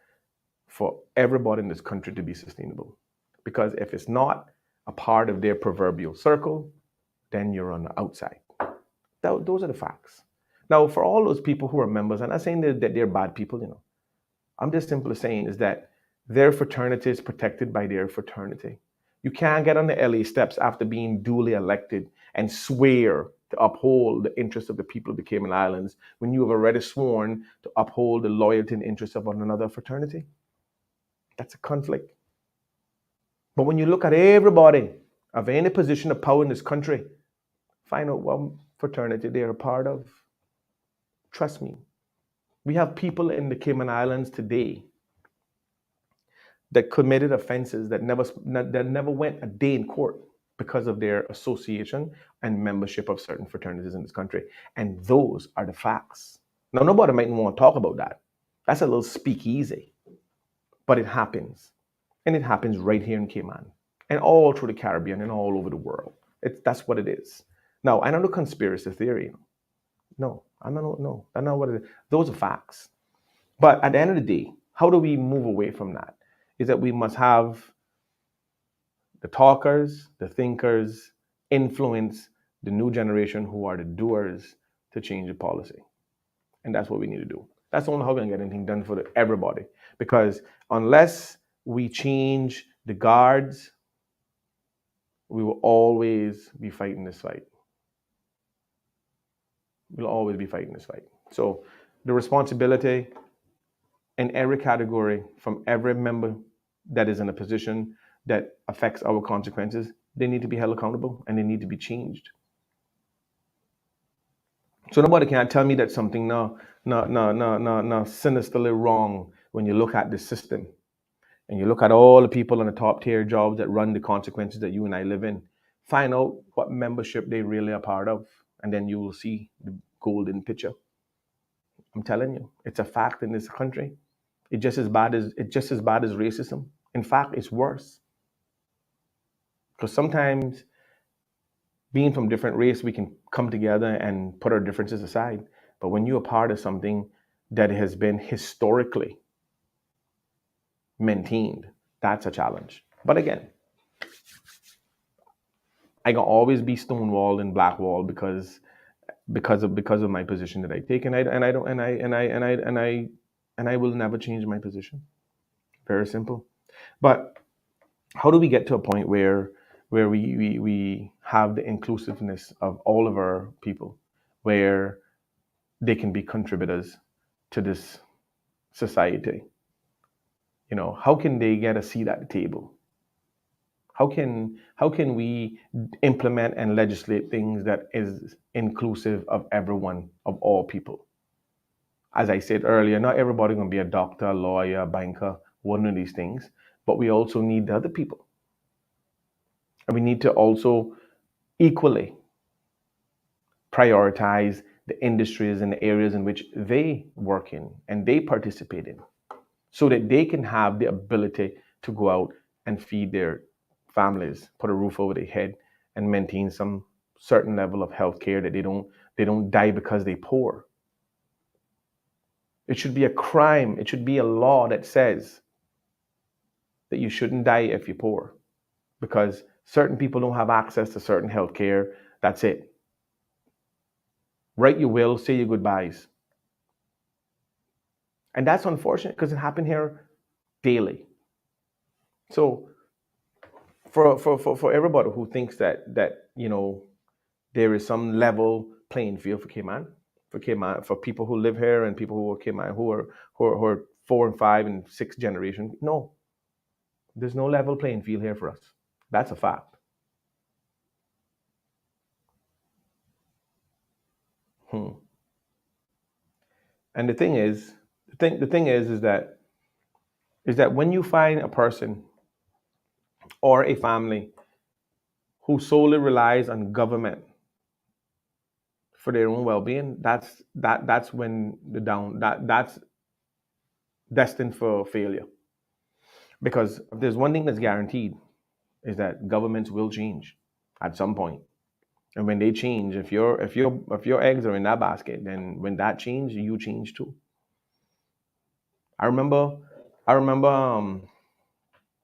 for everybody in this country to be sustainable. Because if it's not a part of their proverbial circle, then you're on the outside. Those are the facts. Now, for all those people who are members, I'm not saying that they're bad people, I'm just simply saying is that their fraternity is protected by their fraternity. You can't get on the LA steps after being duly elected and swear to uphold the interests of the people of the Cayman Islands when you have already sworn to uphold the loyalty and interests of another fraternity. That's a conflict. But when you look at everybody of any position of power in this country, find out what fraternity they're a part of. Trust me. We have people in the Cayman Islands today that committed offenses that never went a day in court because of their association and membership of certain fraternities in this country. And those are the facts. Now, nobody might want to talk about that. That's a little speakeasy. But it happens. And it happens right here in Cayman and all through the Caribbean and all over the world. That's what it is. Now, I know the conspiracy theory. No, that's not what it is. Those are facts. But at the end of the day, how do we move away from that? Is that we must have the talkers, the thinkers, influence the new generation who are the doers to change the policy. And that's what we need to do. That's the only how we're going to get anything done for everybody. Because unless we change the guards, we will always be fighting this fight. We'll always be fighting this fight. So the responsibility in every category from every member that is in a position that affects our consequences, they need to be held accountable and they need to be changed. So nobody can tell me that something sinisterly wrong when you look at the system and you look at all the people in the top tier jobs that run the consequences that you and I live in. Find out what membership they really are part of, and then you will see the golden picture. I'm telling you, it's a fact in this country. It's just as bad as racism. In fact, it's worse. Because sometimes being from different race, we can come together and put our differences aside. But when you're a part of something that has been historically maintained, that's a challenge. But again, I can always be stonewalled and blackballed because of my position that I take, and I will never change my position. Very simple. But how do we get to a point where we have the inclusiveness of all of our people, where they can be contributors to this society? How can they get a seat at the table? How can we implement and legislate things that is inclusive of everyone, of all people? As I said earlier, not everybody going to be a doctor, a lawyer, a banker, one of these things, but we also need the other people. And we need to also equally prioritize the industries and the areas in which they work in and they participate in, so that they can have the ability to go out and feed their families, put a roof over their head, and maintain some certain level of health care, that they don't die because they're poor. It should be a crime. It should be a law that says that you shouldn't die if you're poor, because certain people don't have access to certain health care. That's it. Write your will, say your goodbyes. And that's unfortunate because it happened here daily. So for everybody who thinks that there is some level playing field for Cayman, for people who live here and people who are Cayman, who are 4 and 5 and 6 generation, no, there's no level playing field here for us. That's a fact. And the thing is that when you find a person or a family who solely relies on government for their own well-being, that's when that's destined for failure. Because if there's one thing that's guaranteed, is that governments will change at some point. And when they change, if your eggs are in that basket, then when that change, you change too. I remember I remember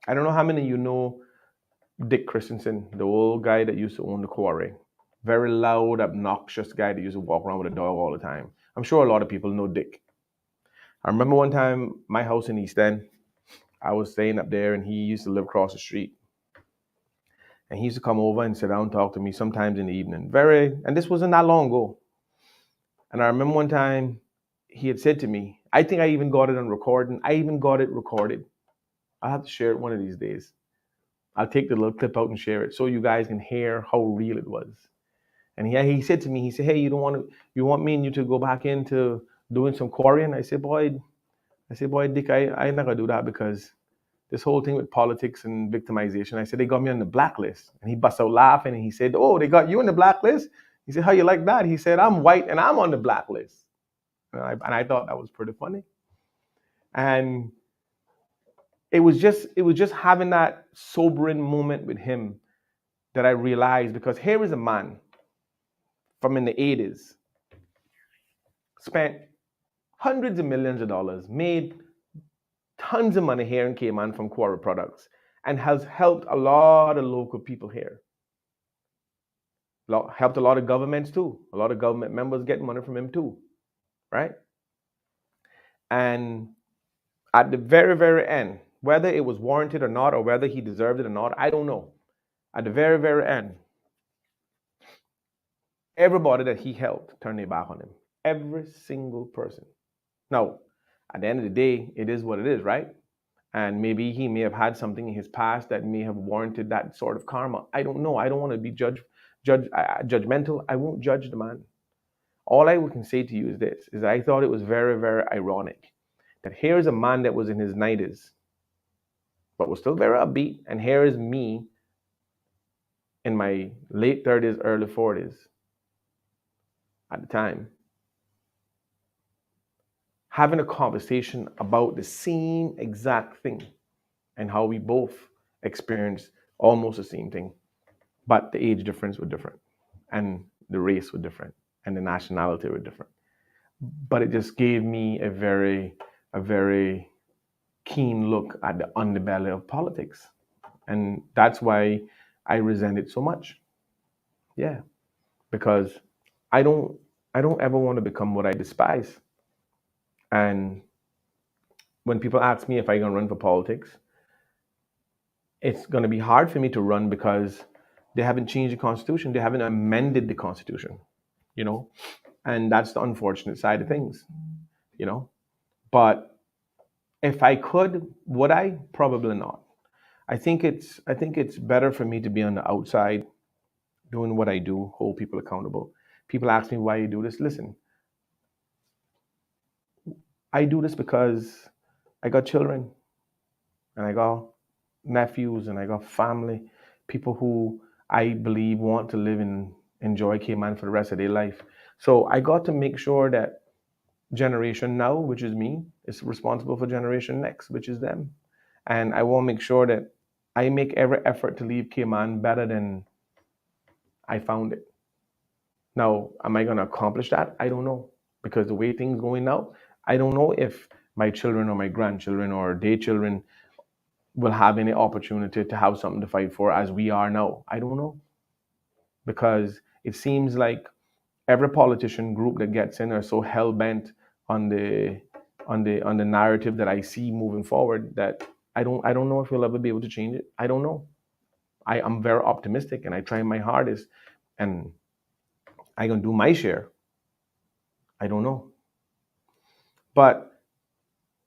I don't know how many of you know Dick Christensen, the old guy that used to own the quarry. Very loud, obnoxious guy that used to walk around with a dog all the time. I'm sure a lot of people know Dick. I remember one time my house in East End, I was staying up there and he used to live across the street. And he used to come over and sit down and talk to me sometimes in the evening. And this wasn't that long ago. And I remember one time he had said to me, I think I even got it on recording. I even got it recorded. I'll have to share it one of these days. I'll take the little clip out and share it so you guys can hear how real it was. And he said to me, he said, hey, you want me and you to go back into doing some quarrying? I said, boy, Dick, I ain't not gonna do that because this whole thing with politics and victimization, I said, they got me on the blacklist. And he bust out laughing and he said, oh, they got you on the blacklist? He said, how you like that? He said, I'm white and I'm on the blacklist. And I thought that was pretty funny. And it was just having that sobering moment with him that I realized, because here is a man from in the 80s, spent hundreds of millions of dollars, made tons of money here in Cayman from quarry products, and has helped a lot of local people here. Helped a lot of governments too. A lot of government members get money from him too, right? And at the very, very end, whether it was warranted or not, or whether he deserved it or not, I don't know. At the very, very end, everybody that he helped turned their back on him. Every single person. Now, at the end of the day, it is what it is, right? And maybe he may have had something in his past that may have warranted that sort of karma. I don't know. I don't want to be judgmental. I won't judge the man. All I can say to you is this, is I thought it was very, very ironic that here is a man that was in his 90s, but was still very upbeat. And here is me in my late 30s, early 40s at the time, having a conversation about the same exact thing and how we both experienced almost the same thing, but the age difference was different and the race was different and the nationality was different. But it just gave me a very keen look at the underbelly of politics. And that's why I resent it so much. Yeah. Because I don't ever want to become what I despise. And when people ask me if I'm gonna run for politics, it's gonna be hard for me to run because they haven't changed the Constitution. They haven't amended the Constitution, and that's the unfortunate side of things, But if I could, would I? Probably not. I think it's better for me to be on the outside doing what I do, hold people accountable. People ask me why you do this. Listen, I do this because I got children and I got nephews and I got family, people who I believe want to live and enjoy Cayman for the rest of their life. So I got to make sure that generation now, which is me, is responsible for generation next, which is them. And I want to make sure that I make every effort to leave Cayman better than I found it. Now, am I going to accomplish that? I don't know. Because the way things going now, I don't know if my children or my grandchildren or their children will have any opportunity to have something to fight for as we are now. I don't know. Because it seems like every politician group that gets in are so hell bent on the narrative that I see moving forward that I don't know if we'll ever be able to change it. I don't know. I am very optimistic and I try my hardest and I can do my share. I don't know. But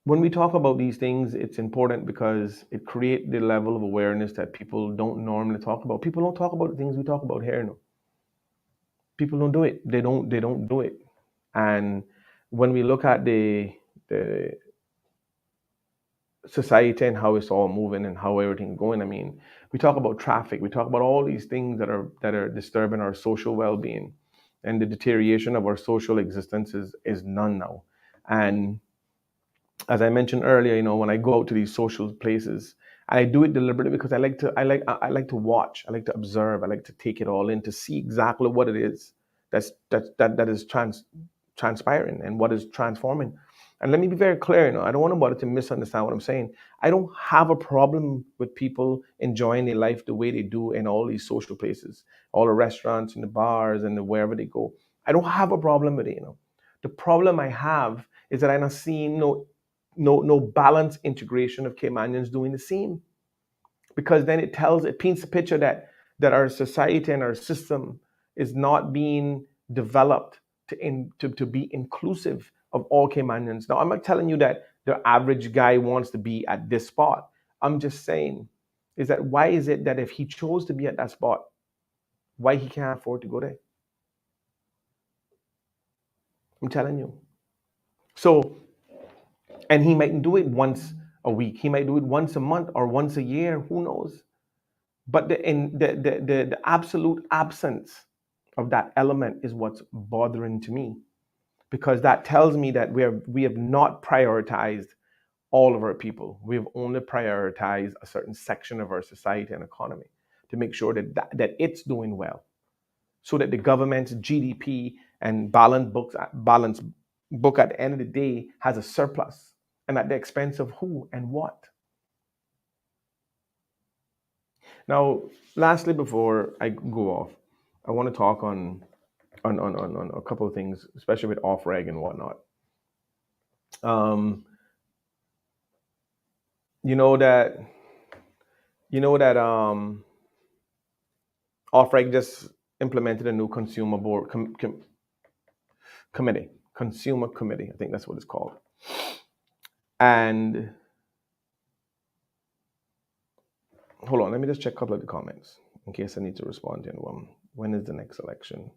when we talk about these things, it's important because it creates the level of awareness that people don't normally talk about. People don't talk about the things we talk about here. No. People don't do it. They don't do it. And when we look at the society and how it's all moving and how everything's going, I mean, we talk about traffic, we talk about all these things that are disturbing our social well-being, and the deterioration of our social existence is none now. And as I mentioned earlier, when I go out to these social places, I do it deliberately because I like to watch. I like to observe. I like to take it all in to see exactly what it is that is transpiring and what is transforming. And let me be very clear, I don't want nobody to misunderstand what I'm saying. I don't have a problem with people enjoying their life the way they do in all these social places, all the restaurants and the bars and wherever they go. I don't have a problem with it. The problem I have is that I'm not seeing no balanced integration of Caymanians doing the same, because then it paints a picture that our society and our system is not being developed to be inclusive of all Caymanians. Now, I'm not telling you that the average guy wants to be at this spot. I'm just saying is that why is it that if he chose to be at that spot, why he can't afford to go there? I'm telling you. So, and he might do it once a week. He might do it once a month or once a year. Who knows? But the absolute absence of that element is what's bothering to me, because that tells me that we have not prioritized all of our people. We have only prioritized a certain section of our society and economy to make sure that it's doing well, so that the government's GDP and balance book at the end of the day has a surplus, and at the expense of who and what. Now, lastly, before I go off, I want to talk on a couple of things, especially with off reg and whatnot. Um, you know that off reg just implemented a new consumer board committee, consumer committee. I think that's what it's called. And hold on, let me just check a couple of the comments in case I need to respond to anyone. When is the next election?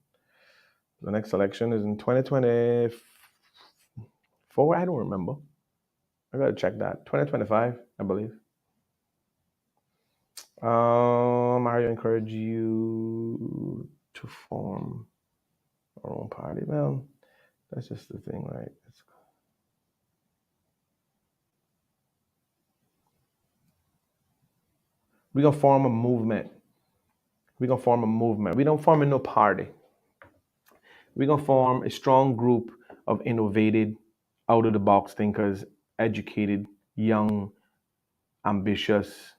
The next election is in 2024. I don't remember. I gotta check that. 2025, I believe. Mario encourage you to form our own party. Well, that's just the thing, right? We're gonna form a movement. We don't form a no party. We're gonna form a strong group of innovative, out of the box thinkers, educated, young, ambitious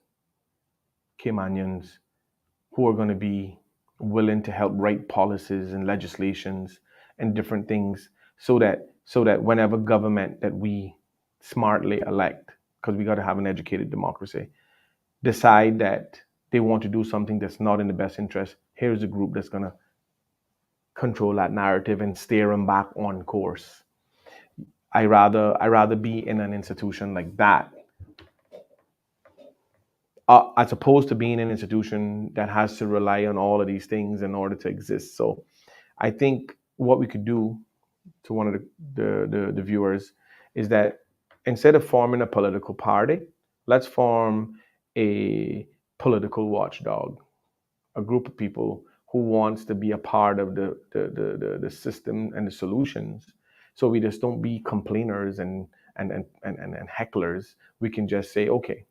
Caymanians who are going to be willing to help write policies and legislations and different things, so that whenever government that we smartly elect, because we got to have an educated democracy, decide that they want to do something that's not in the best interest, here's a group that's going to control that narrative and steer them back on course. I rather be in an institution like that, as opposed to being an institution that has to rely on all of these things in order to exist. So I think what we could do to one of the viewers is that instead of forming a political party, let's form a political watchdog, a group of people who wants to be a part of the system and the solutions. So we just don't be complainers and hecklers. We can just say, okay,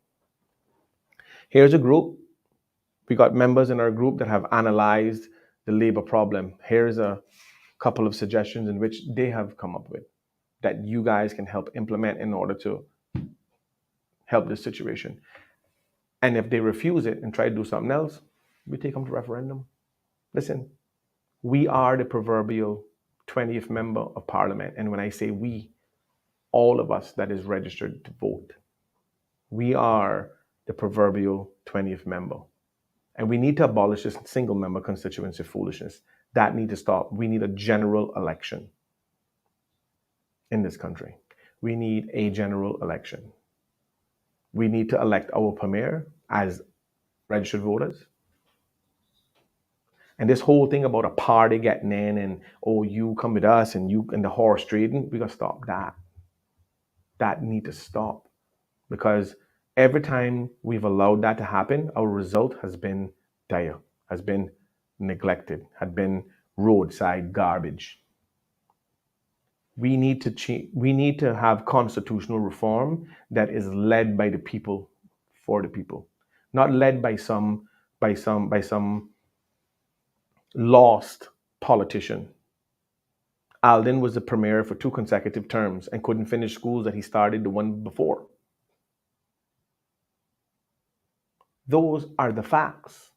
here's a group. We got members in our group that have analyzed the labor problem. Here's a couple of suggestions in which they have come up with that you guys can help implement in order to help this situation. And if they refuse it and try to do something else, we take them to referendum. Listen, we are the proverbial 20th member of parliament. And when I say we, all of us that is registered to vote, we are the proverbial 20th member. And we need to abolish this single member constituency foolishness. That needs to stop. We need a general election in this country. We need a general election. We need to elect our premier as registered voters. And this whole thing about a party getting in and, oh, you come with us and you and the horse trading, we got to stop that. That need to stop, because every time we've allowed that to happen, our result has been dire, has been neglected, had been roadside garbage. We need to change. We need to have constitutional reform that is led by the people for the people, not led by some lost politician. Alden was the premier for 2 consecutive terms and couldn't finish schools that he started the one before. Those are the facts.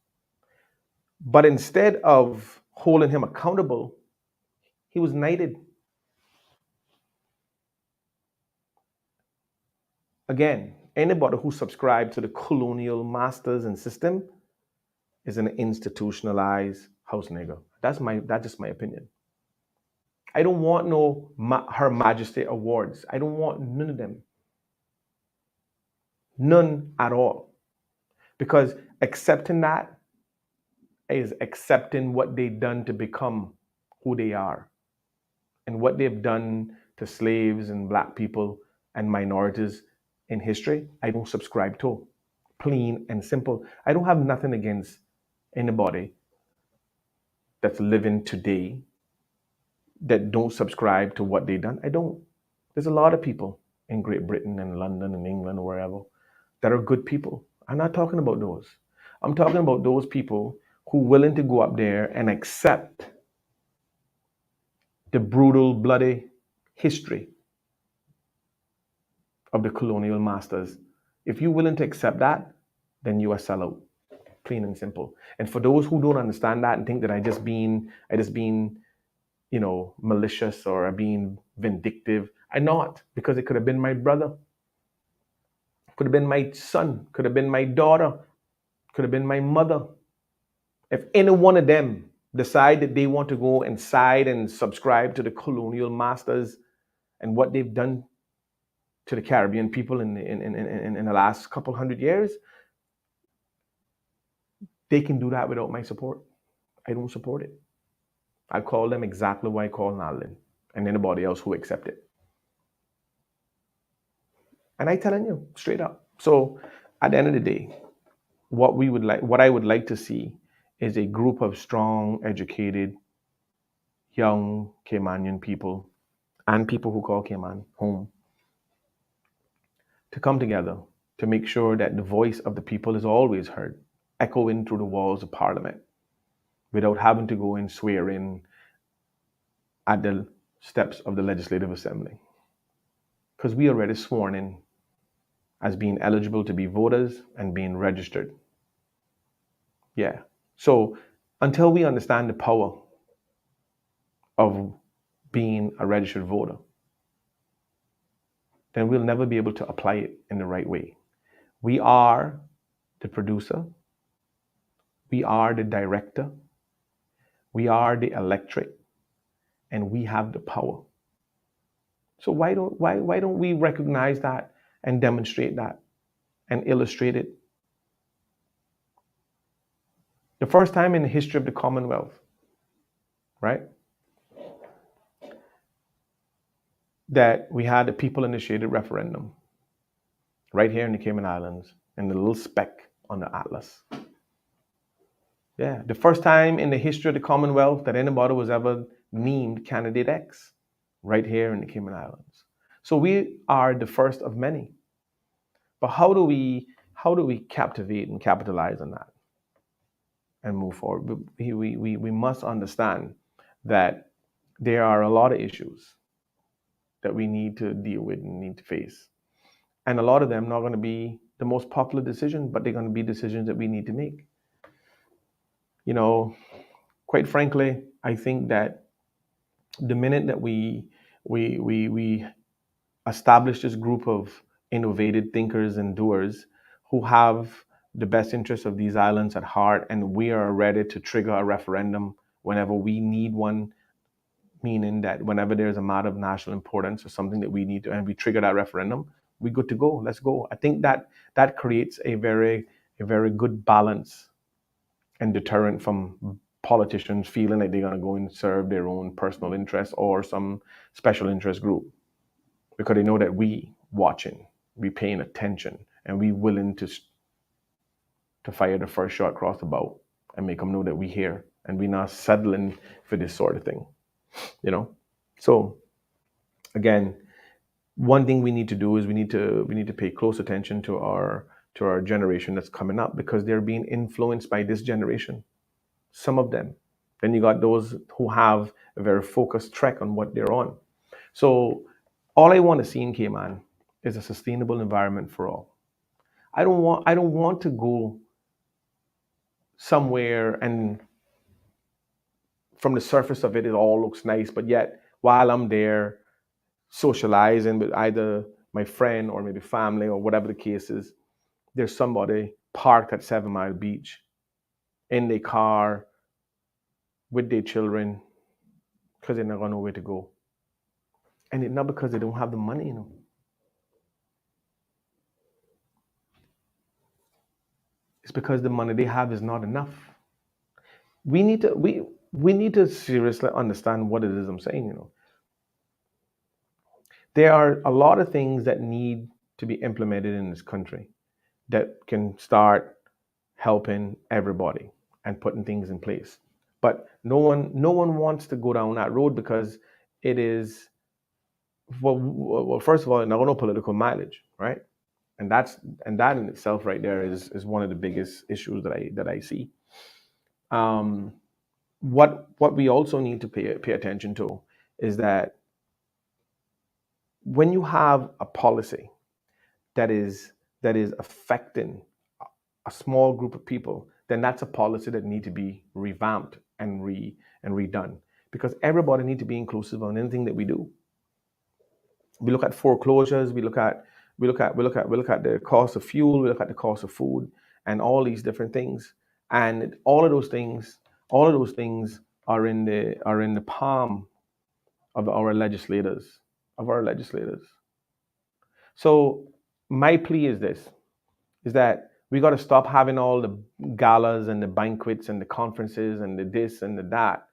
But instead of holding him accountable, he was knighted. Again, anybody who subscribed to the colonial masters and system is an institutionalized house nigger. That's just my opinion. I don't want no Her Majesty awards. I don't want none of them. None at all. Because accepting that is accepting what they've done to become who they are and what they've done to slaves and black people and minorities in history. I don't subscribe to. Plain and simple. I don't have nothing against anybody that's living today that don't subscribe to what they've done. I don't. There's a lot of people in Great Britain and London and England or wherever that are good people. I'm not talking about those. I'm talking about those people who are willing to go up there and accept the brutal, bloody history of the colonial masters. If you're willing to accept that, then you are sellout. Plain and simple. And for those who don't understand that and think that I just being malicious or being vindictive, I'm not, because it could have been my brother, could have been my son, could have been my daughter, could have been my mother. If any one of them decide that they want to go and side and subscribe to the colonial masters and what they've done to the Caribbean people in the last couple hundred years, they can do that without my support. I don't support it. I call them exactly what I call Alden and anybody else who accept it. And I telling you straight up. So at the end of the day, what I would like to see is a group of strong, educated, young Caymanian people and people who call Cayman home to come together to make sure that the voice of the people is always heard, echoing through the walls of Parliament without having to go and swear in at the steps of the Legislative Assembly. Because we are already sworn in as being eligible to be voters and being registered. Yeah. So until we understand the power of being a registered voter, then we'll never be able to apply it in the right way. We are the producer. We are the director. We are the electorate. And we have the power. So why don't we recognize that and demonstrate that and illustrate it? The first time in the history of the Commonwealth, right, that we had a people-initiated referendum right here in the Cayman Islands, in the little speck on the atlas. Yeah, the first time in the history of the Commonwealth that anybody was ever named Candidate X, right here in the Cayman Islands. So we are the first of many. But how do we captivate and capitalize on that and move forward? We must understand that there are a lot of issues that we need to deal with and need to face. And a lot of them not going to be the most popular decision, but they're going to be decisions that we need to make. You know, quite frankly, I think that the minute that we establish this group of innovative thinkers and doers who have the best interests of these islands at heart, and we are ready to trigger a referendum whenever we need one, meaning that whenever there's a matter of national importance or something that we need to, and we trigger that referendum, we're good to go. Let's go. I think that creates a very good balance and deterrent from politicians feeling like they're going to go and serve their own personal interests or some special interest group, because they know that we watching, we paying attention, and we willing to fire the first shot across the bow and make them know that we here and we not settling for this sort of thing, you know. So again, one thing we need to do is we need to pay close attention to our to our generation that's coming up because they're being influenced by this generation. Some of them. Then you got those who have a very focused track on what they're on. So all I want to see in Cayman is a sustainable environment for all. I don't want to go somewhere and from the surface of it all looks nice, but yet while I'm there socializing with either my friend or maybe family or whatever the case is, there's somebody parked at 7 Mile Beach in their car with their children because they're not gonna know where to go. And it's not because they don't have the money, It's because the money they have is not enough. We need to seriously understand what it is I'm saying, There are a lot of things that need to be implemented in this country that can start helping everybody and putting things in place. But no one wants to go down that road because it is well first of all, no political mileage, right? And that in itself right there is one of the biggest issues that I see. Um, what we also need to pay attention to is that when you have a policy that is affecting a small group of people, then that's a policy that need to be revamped and redone because everybody need to be inclusive on anything that we do. We look at foreclosures, we look at the cost of fuel, we look at the cost of food, and all these different things, and all of those things are in the palm of our legislators. So my plea is this: is that we got to stop having all the galas and the banquets and the conferences and the this and the that.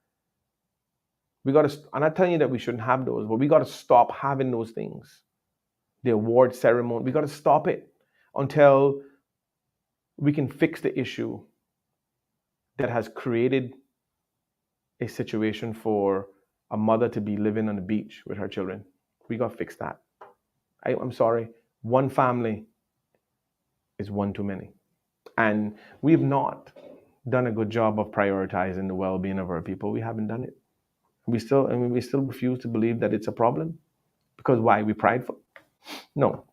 We got to, I'm not telling you that we shouldn't have those, but we got to stop having those things. The award ceremony, we got to stop it until we can fix the issue that has created a situation for a mother to be living on the beach with her children. We got to fix that. I'm sorry, one family is one too many. And we've not done a good job of prioritizing the well-being of our people. We haven't done it. We still refuse to believe that it's a problem. Because why? We prideful? No.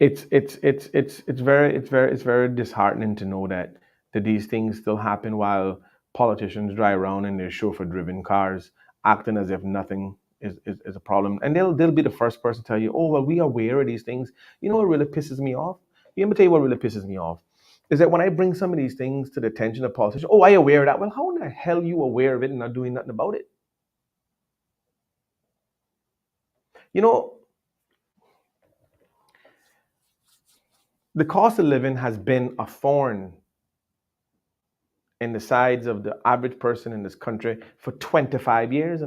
It's very disheartening to know that these things still happen while politicians drive around in their chauffeur-driven cars, acting as if nothing is a problem. And they'll be the first person to tell you, oh, well, we are aware of these things. You know what really pisses me off? Let me tell you what really pisses me off. Is that when I bring some of these things to the attention of politicians, oh, I aware of that. Well, how in the hell are you aware of it and not doing nothing about it? The cost of living has been a thorn in the sides of the average person in this country for 25 years.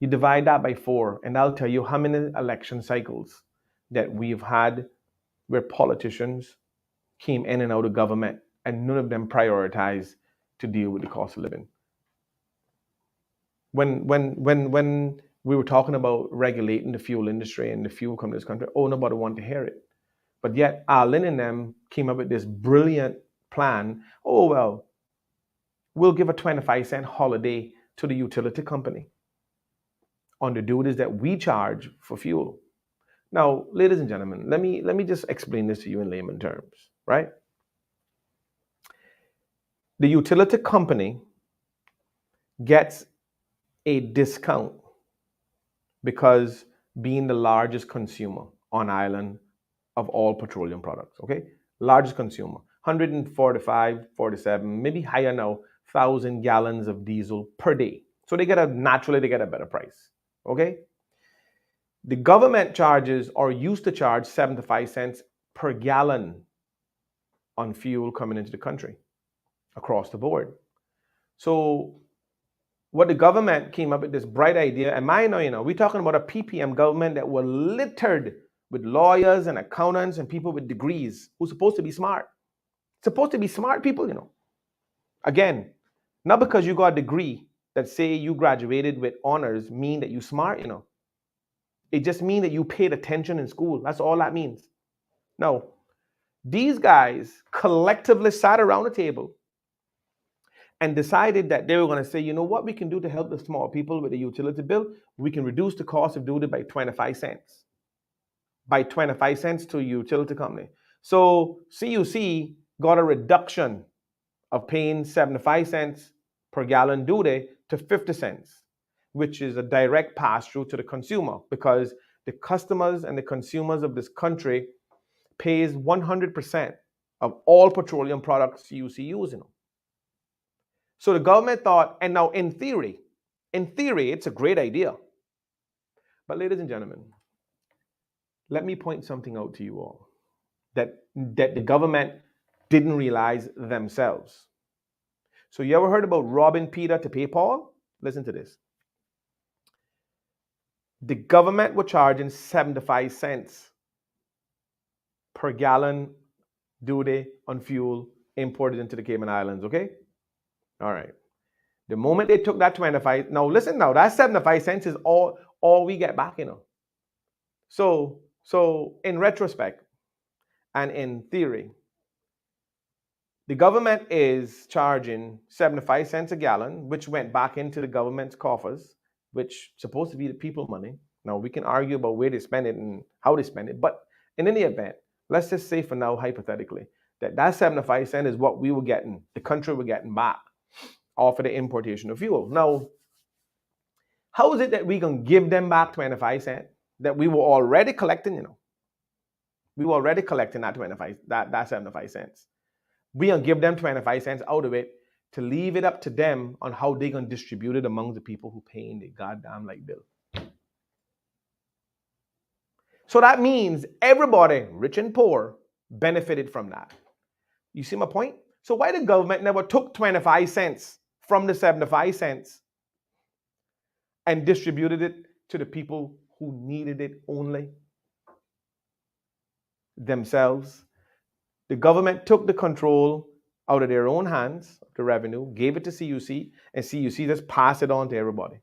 You divide that by 4, and I'll tell you how many election cycles that we've had where politicians came in and out of government and none of them prioritized to deal with the cost of living. When we were talking about regulating the fuel industry and the fuel coming to this country, oh, nobody wanted to hear it. But yet, Arlen and them came up with this brilliant plan. Oh, well, we'll give a 25-cent holiday to the utility company on the duties that we charge for fuel. Now, ladies and gentlemen, let me just explain this to you in layman terms, right? The utility company gets a discount because being the largest consumer on island of all petroleum products, okay? Largest consumer, 145, 47, maybe higher now, 1,000 gallons of diesel per day. So they get a better price, okay? The government charges or used to charge 75 cents per gallon on fuel coming into the country across the board. So what the government came up with this bright idea, and we're talking about a PPM government that were littered with lawyers and accountants and people with degrees who's supposed to be smart. Supposed to be smart people, Again, not because you got a degree that say you graduated with honors mean that you smart, It just means that you paid attention in school. That's all that means. No, these guys collectively sat around the table and decided that they were going to say, you know what we can do to help the small people with the utility bill? We can reduce the cost of duty by 25 cents. By 25 cents to a utility company. So CUC got a reduction of paying 75 cents per gallon duty to 50 cents, which is a direct pass through to the consumer because the customers and the consumers of this country pays 100% of all petroleum products CUC using them. So the government thought, and now in theory, it's a great idea. But ladies and gentlemen, let me point something out to you all that the government didn't realize themselves. So you ever heard about robbing Peter to pay Paul? Listen to this. The government was charging 75 cents per gallon duty on fuel imported into the Cayman Islands, okay? All right. The moment they took that 25, now listen now, that 75 cents is all we get back, you know. So in retrospect and in theory, the government is charging 75 cents a gallon, which went back into the government's coffers, which supposed to be the people money. Now we can argue about where they spend it and how they spend it, but in any event, let's just say for now, hypothetically, that 75 cents is what we were getting, the country were getting back off of the importation of fuel. Now, how is it that we can give them back 25 cents that we were already collecting, you know? We were already collecting that 75 cents. We gonna give them 25 cents out of it to leave it up to them on how they gonna distribute it among the people who paying the goddamn light bill. So that means everybody, rich and poor, benefited from that. You see my point? So why the government never took 25 cents from the 75 cents and distributed it to the people who needed it only? Themselves. The government took the control out of their own hands, the revenue, gave it to CUC, and CUC just passed it on to everybody.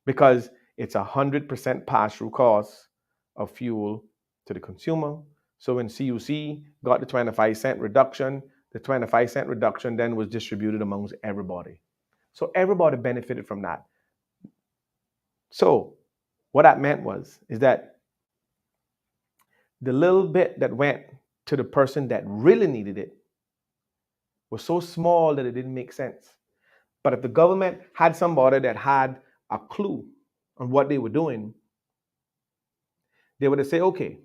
Because it's 100% pass-through cost of fuel to the consumer. So when CUC got the 25 cent reduction, the 25 cent reduction then was distributed amongst everybody. So everybody benefited from that. So what that meant is that the little bit that went to the person that really needed it was so small that it didn't make sense. But if the government had somebody that had a clue on what they were doing, they would say, okay,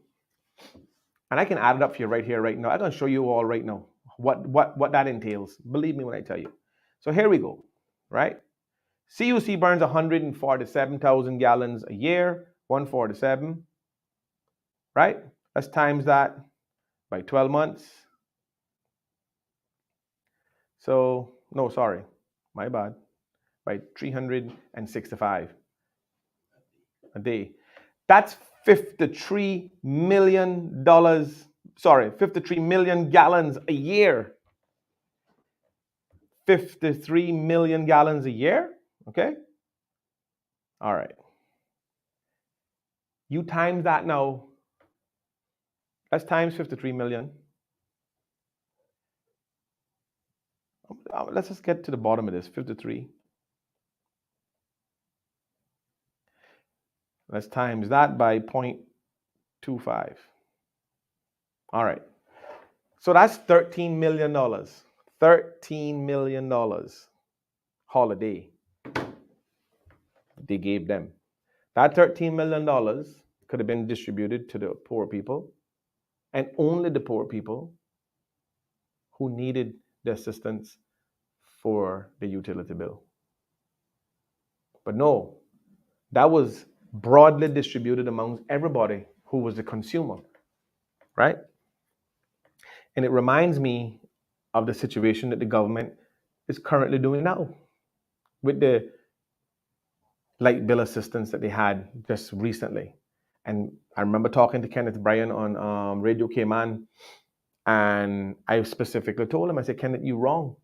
and I can add it up for you right here, right now. I'm going to show you all right now what that entails. Believe me when I tell you. So here we go, right? CUC burns 147,000 gallons a year, 147, right? Let's times that by 12 months. So, no, sorry, my bad. By 365 a day. That's $53 million. Sorry, 53 million gallons a year. 53 million gallons a year. Okay. All right. You times that now. That's times 53 million. Let's just get to the bottom of this. 53. Let's times that by 0.25. All right. So that's $13 million. $13 million holiday they gave them. That $13 million could have been distributed to the poor people, and only the poor people who needed the assistance for the utility bill. But no, that was broadly distributed amongst everybody who was the consumer, right? And it reminds me of the situation that the government is currently doing now with the light bill assistance that they had just recently. And I remember talking to Kenneth Bryan on Radio Cayman, and I specifically told him, I said, Kenneth, you're wrong.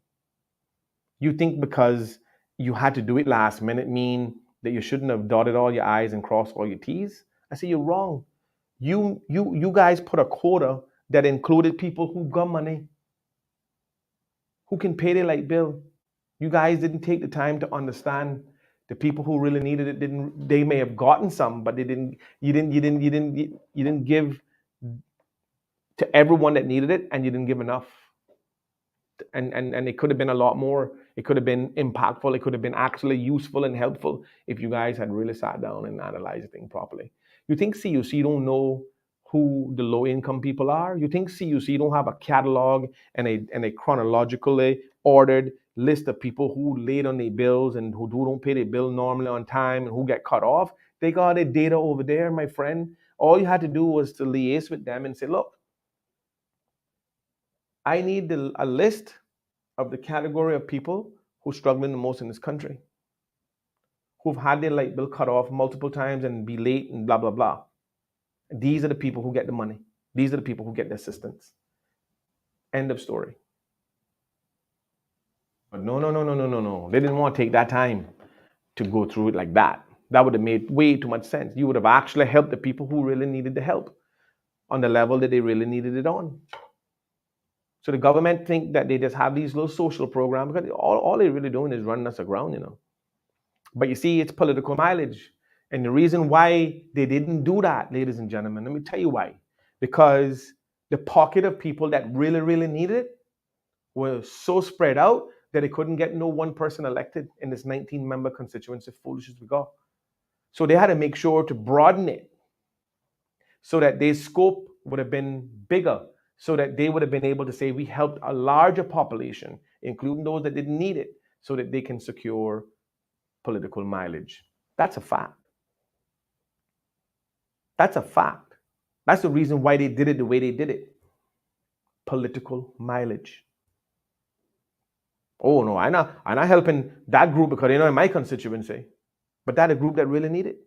You think because you had to do it last minute mean that you shouldn't have dotted all your I's and crossed all your T's? I say you're wrong. You guys put a quota that included people who got money, who can pay their light bill. You guys didn't take the time to understand the people who really needed it didn't. They may have gotten some, but they didn't. You didn't give to everyone that needed it, and you didn't give enough. And it could have been a lot more. It could have been impactful. It could have been actually useful and helpful if you guys had really sat down and analyzed the thing properly. You think CUC don't know who the low income people are? You think CUC don't have a catalog and a chronologically ordered list of people who late on their bills and who don't pay their bill normally on time and who get cut off? They got their data over there, my friend. All you had to do was to liaise with them and say, look, I need a list of the category of people who are struggling the most in this country, who've had their light bill cut off multiple times and be late and blah, blah, blah. These are the people who get the money. These are the people who get the assistance. End of story. But no. They didn't want to take that time to go through it like that. That would have made way too much sense. You would have actually helped the people who really needed the help on the level that they really needed it on. So the government think that they just have these little social programs because all they're really doing is running us aground, you know. But you see, it's political mileage. And the reason why they didn't do that, ladies and gentlemen, let me tell you why. Because the pocket of people that really, really needed it was so spread out that they couldn't get no one person elected in this 19-member constituency, foolish as we go. So they had to make sure to broaden it so that their scope would have been bigger, so that they would have been able to say we helped a larger population, including those that didn't need it, so that they can secure political mileage. That's a fact. That's a fact. That's the reason why they did it the way they did it. Political mileage. Oh no, I'm not helping that group because in my constituency, but that's a group that really need it.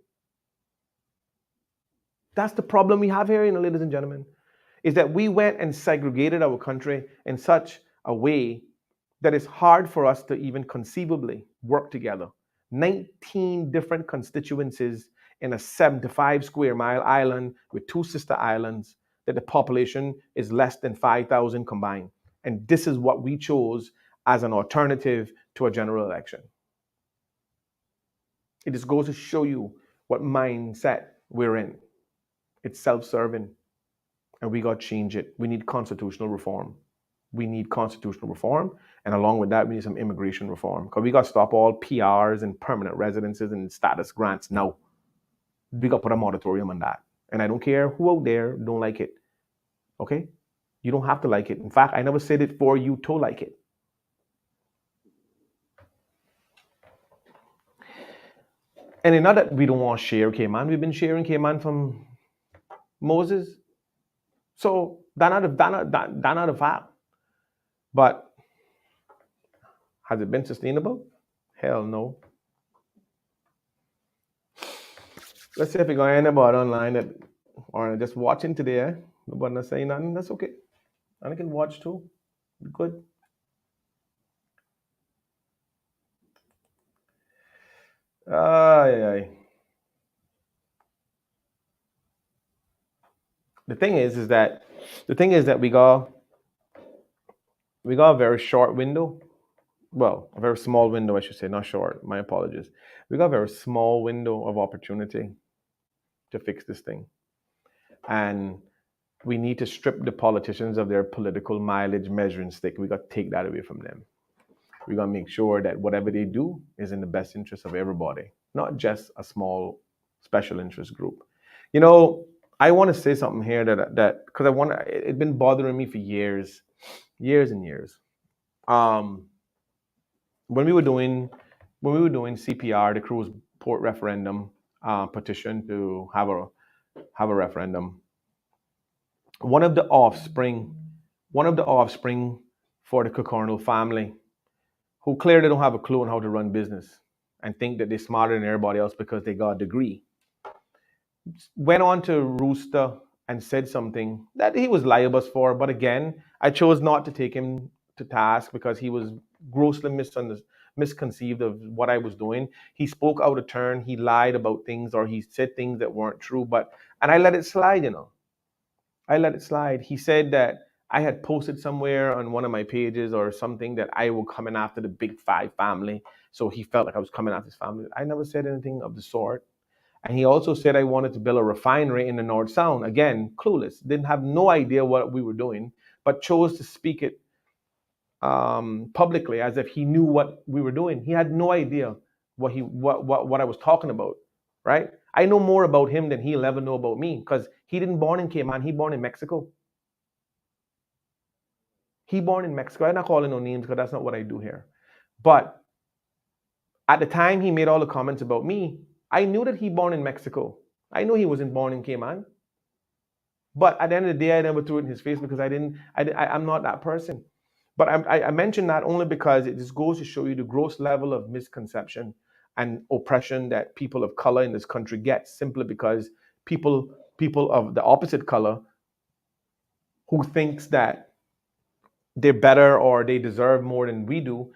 That's the problem we have here, ladies and gentlemen, is that we went and segregated our country in such a way that it's hard for us to even conceivably work together. 19 different constituencies in a 75 square mile island with 2 sister islands that the population is less than 5,000 combined. And this is what we chose as an alternative to a general election. It just goes to show you what mindset we're in. It's self-serving, and we got to change it. We need constitutional reform. And along with that, we need some immigration reform, because we got to stop all PRs and permanent residences and status grants now. We got to put a moratorium on that. And I don't care who out there don't like it. Okay? You don't have to like it. In fact, I never said it for you to like it. And it's not that we don't want to share Cayman. We've been sharing Cayman from Moses. So that's not a fact. But has it been sustainable? Hell no. Let's see if we got anybody online that or just watching today. Nobody not saying nothing. That's okay. And I can watch too. Good. The thing is that we got a very short window. Well, a very small window, I should say, not short. My apologies. We got a very small window of opportunity to fix this thing. And we need to strip the politicians of their political mileage measuring stick. We got to take that away from them. We got to make sure that whatever they do is in the best interest of everybody, not just a small special interest group. I want to say something here that because it's been bothering me for years and years. When we were doing CPR, the Cruz Port referendum petition to have a referendum, one of the offspring for the Cocornell family, who clearly don't have a clue on how to run business and think that they're smarter than everybody else because they got a degree, went on to Rooster and said something that he was libelous for. But again, I chose not to take him to task because he was grossly misconceived of what I was doing. He spoke out of turn. He lied about things, or he said things that weren't true. And I let it slide. I let it slide. He said that I had posted somewhere on one of my pages or something that I was coming after the Big Five family. So he felt like I was coming after his family. I never said anything of the sort. And he also said I wanted to build a refinery in the North Sound. Again, clueless, didn't have no idea what we were doing, but chose to speak it publicly as if he knew what we were doing. He had no idea what I was talking about, right? I know more about him than he'll ever know about me because he didn't born in Cayman. He born in Mexico. He born in Mexico. I'm not calling no names because that's not what I do here. But at the time he made all the comments about me, I knew that he born in Mexico. I knew he wasn't born in Cayman. But at the end of the day, I never threw it in his face because I'm not that person. But I mention that only because it just goes to show you the gross level of misconception and oppression that people of color in this country get simply because people of the opposite color who thinks that they're better or they deserve more than we do.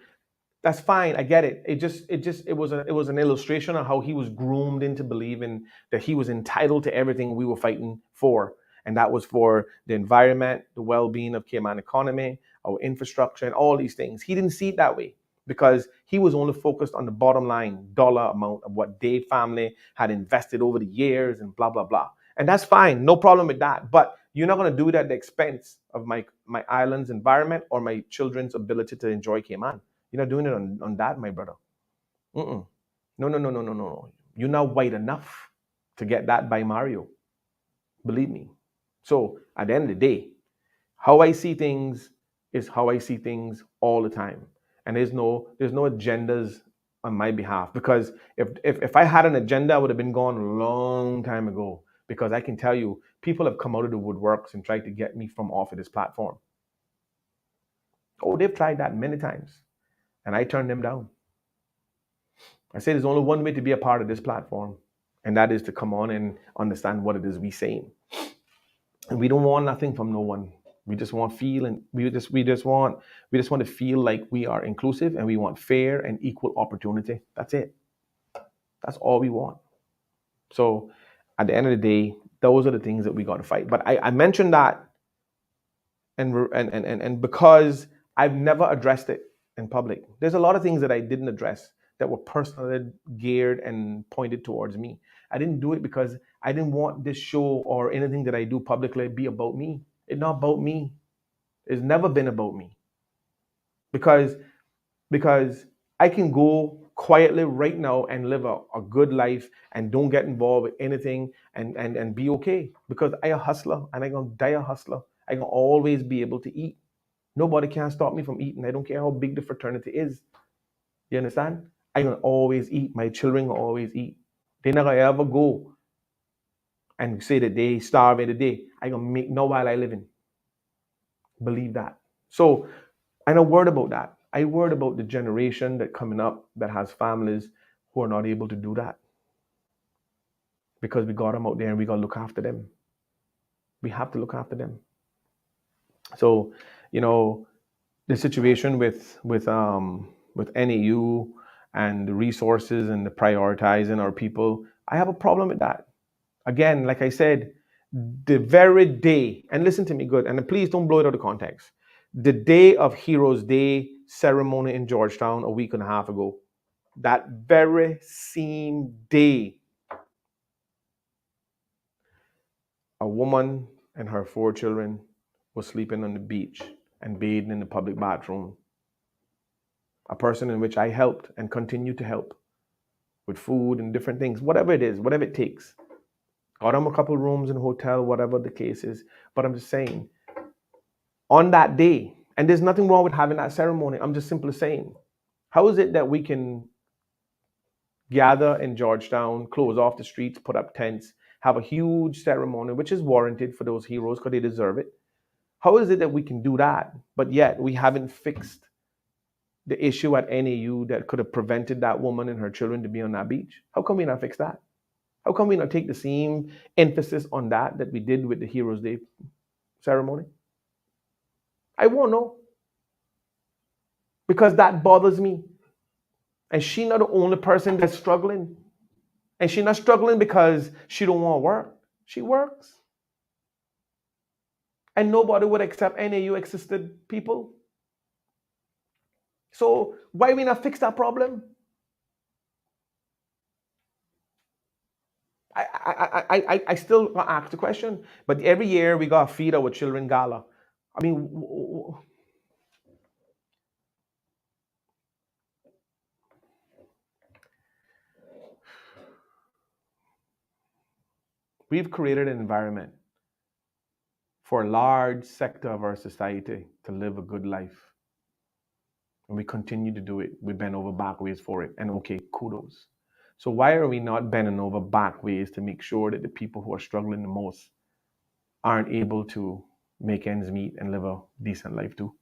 That's fine. I get it. It was an illustration of how he was groomed into believing that he was entitled to everything we were fighting for. And that was for the environment, the well-being of Cayman economy, our infrastructure, and all these things. He didn't see it that way because he was only focused on the bottom line dollar amount of what Dave family had invested over the years and blah, blah, blah. And that's fine. No problem with that. But you're not going to do it at the expense of my island's environment or my children's ability to enjoy Cayman. You're not doing it on that, my brother. No. You're not white enough to get that by Mario. Believe me. So at the end of the day, how I see things is how I see things all the time. And there's no agendas on my behalf. Because if I had an agenda, I would have been gone a long time ago. Because I can tell you, people have come out of the woodworks and tried to get me from off of this platform. Oh, they've tried that many times. And I turned them down. I say there's only one way to be a part of this platform, and that is to come on and understand what it is we're saying. And we don't want nothing from no one. We just want feeling. We just want to feel like we are inclusive, and we want fair and equal opportunity. That's it. That's all we want. So at the end of the day, those are the things that we got to fight. But I mentioned that, and because I've never addressed it in public. There's a lot of things that I didn't address that were personally geared and pointed towards me. I didn't do it because I didn't want this show or anything that I do publicly be about me. It's not about me. It's never been about me. Because I can go quietly right now and live a good life and don't get involved with anything and be okay. Because I a hustler and I'm gonna die a hustler. I'm gonna always be able to eat. Nobody can stop me from eating. I don't care how big the fraternity is. You understand? I'm going to always eat. My children will always eat. They're not going to ever go and say that they starve every day. I'm going to make no while I living. Believe that. So I'm not worried about that. I worried about the generation that coming up that has families who are not able to do that. Because we got them out there and we got to look after them. We have to look after them. So, the situation with NAU and the resources and the prioritizing our people, I have a problem with that. Again, like I said, the very day, and listen to me good, and please don't blow it out of context. The day of Heroes Day ceremony in Georgetown a week and a half ago, that very same day, a woman and her 4 children were sleeping on the beach and bathing in the public bathroom. A person in which I helped and continue to help with food and different things, whatever it is, whatever it takes. Got them a couple rooms in a hotel, whatever the case is. But I'm just saying, on that day, and there's nothing wrong with having that ceremony. I'm just simply saying, how is it that we can gather in Georgetown, close off the streets, put up tents, have a huge ceremony, which is warranted for those heroes because they deserve it? How is it that we can do that, but yet we haven't fixed the issue at NAU that could have prevented that woman and her children to be on that beach? How come we not fix that? How come we not take the same emphasis on that we did with the Heroes Day ceremony? I won't know. because that bothers me. And she's not the only person that's struggling. And she's not struggling because she don't want to work. She works. And nobody would accept NAU assisted people. So why we not fix that problem? I still ask the question. But every year we got to feed our children gala. I mean, we've created an environment for a large sector of our society to live a good life. And we continue to do it. We bend over backwards for it. And okay, kudos. So why are we not bending over backwards to make sure that the people who are struggling the most aren't able to make ends meet and live a decent life too?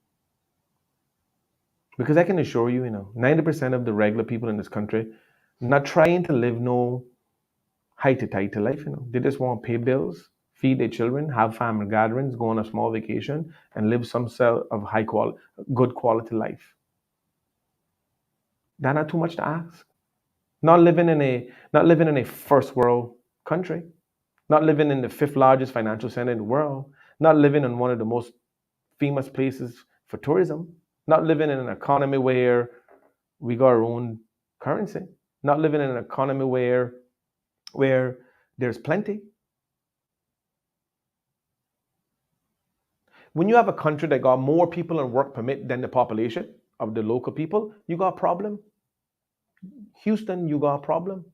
Because I can assure you, 90% of the regular people in this country not trying to live no high to tight life. They just want to pay bills, feed their children, have family gatherings, go on a small vacation, and live some sort of good quality life. That's not too much to ask. Not living in a first world country, not living in the fifth largest financial center in the world, not living in one of the most famous places for tourism, not living in an economy where we got our own currency, not living in an economy where there's plenty. When you have a country that got more people on work permit than the population of the local people, you got a problem. Houston, you got a problem.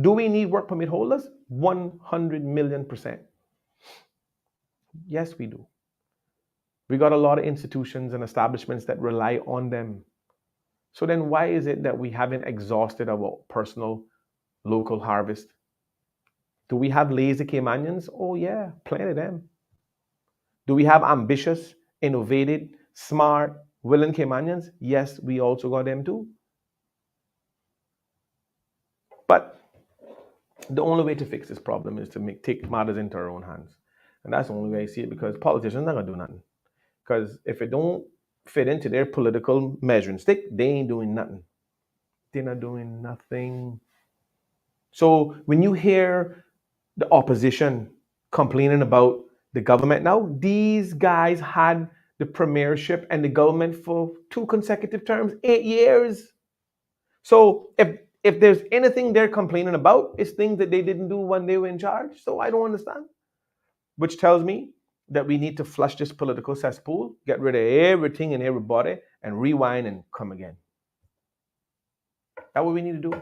Do we need work permit holders? 100 million%. Yes, we do. We got a lot of institutions and establishments that rely on them. So then why is it that we haven't exhausted our personal local harvest? Do we have lazy Caymanians? Oh yeah, plenty of them. Do we have ambitious, innovative, smart, willing Caymanians? Yes, we also got them too. But the only way to fix this problem is to take matters into our own hands. And that's the only way I see it, because politicians are not going to do nothing. Because if it don't fit into their political measuring stick, they ain't doing nothing. They're not doing nothing. So when you hear the opposition complaining about the government now, these guys had the premiership and the government for 2 consecutive terms, 8 years. So if there's anything they're complaining about, it's things that they didn't do when they were in charge. So I don't understand. Which tells me that we need to flush this political cesspool, get rid of everything and everybody, and rewind and come again. That's what we need to do.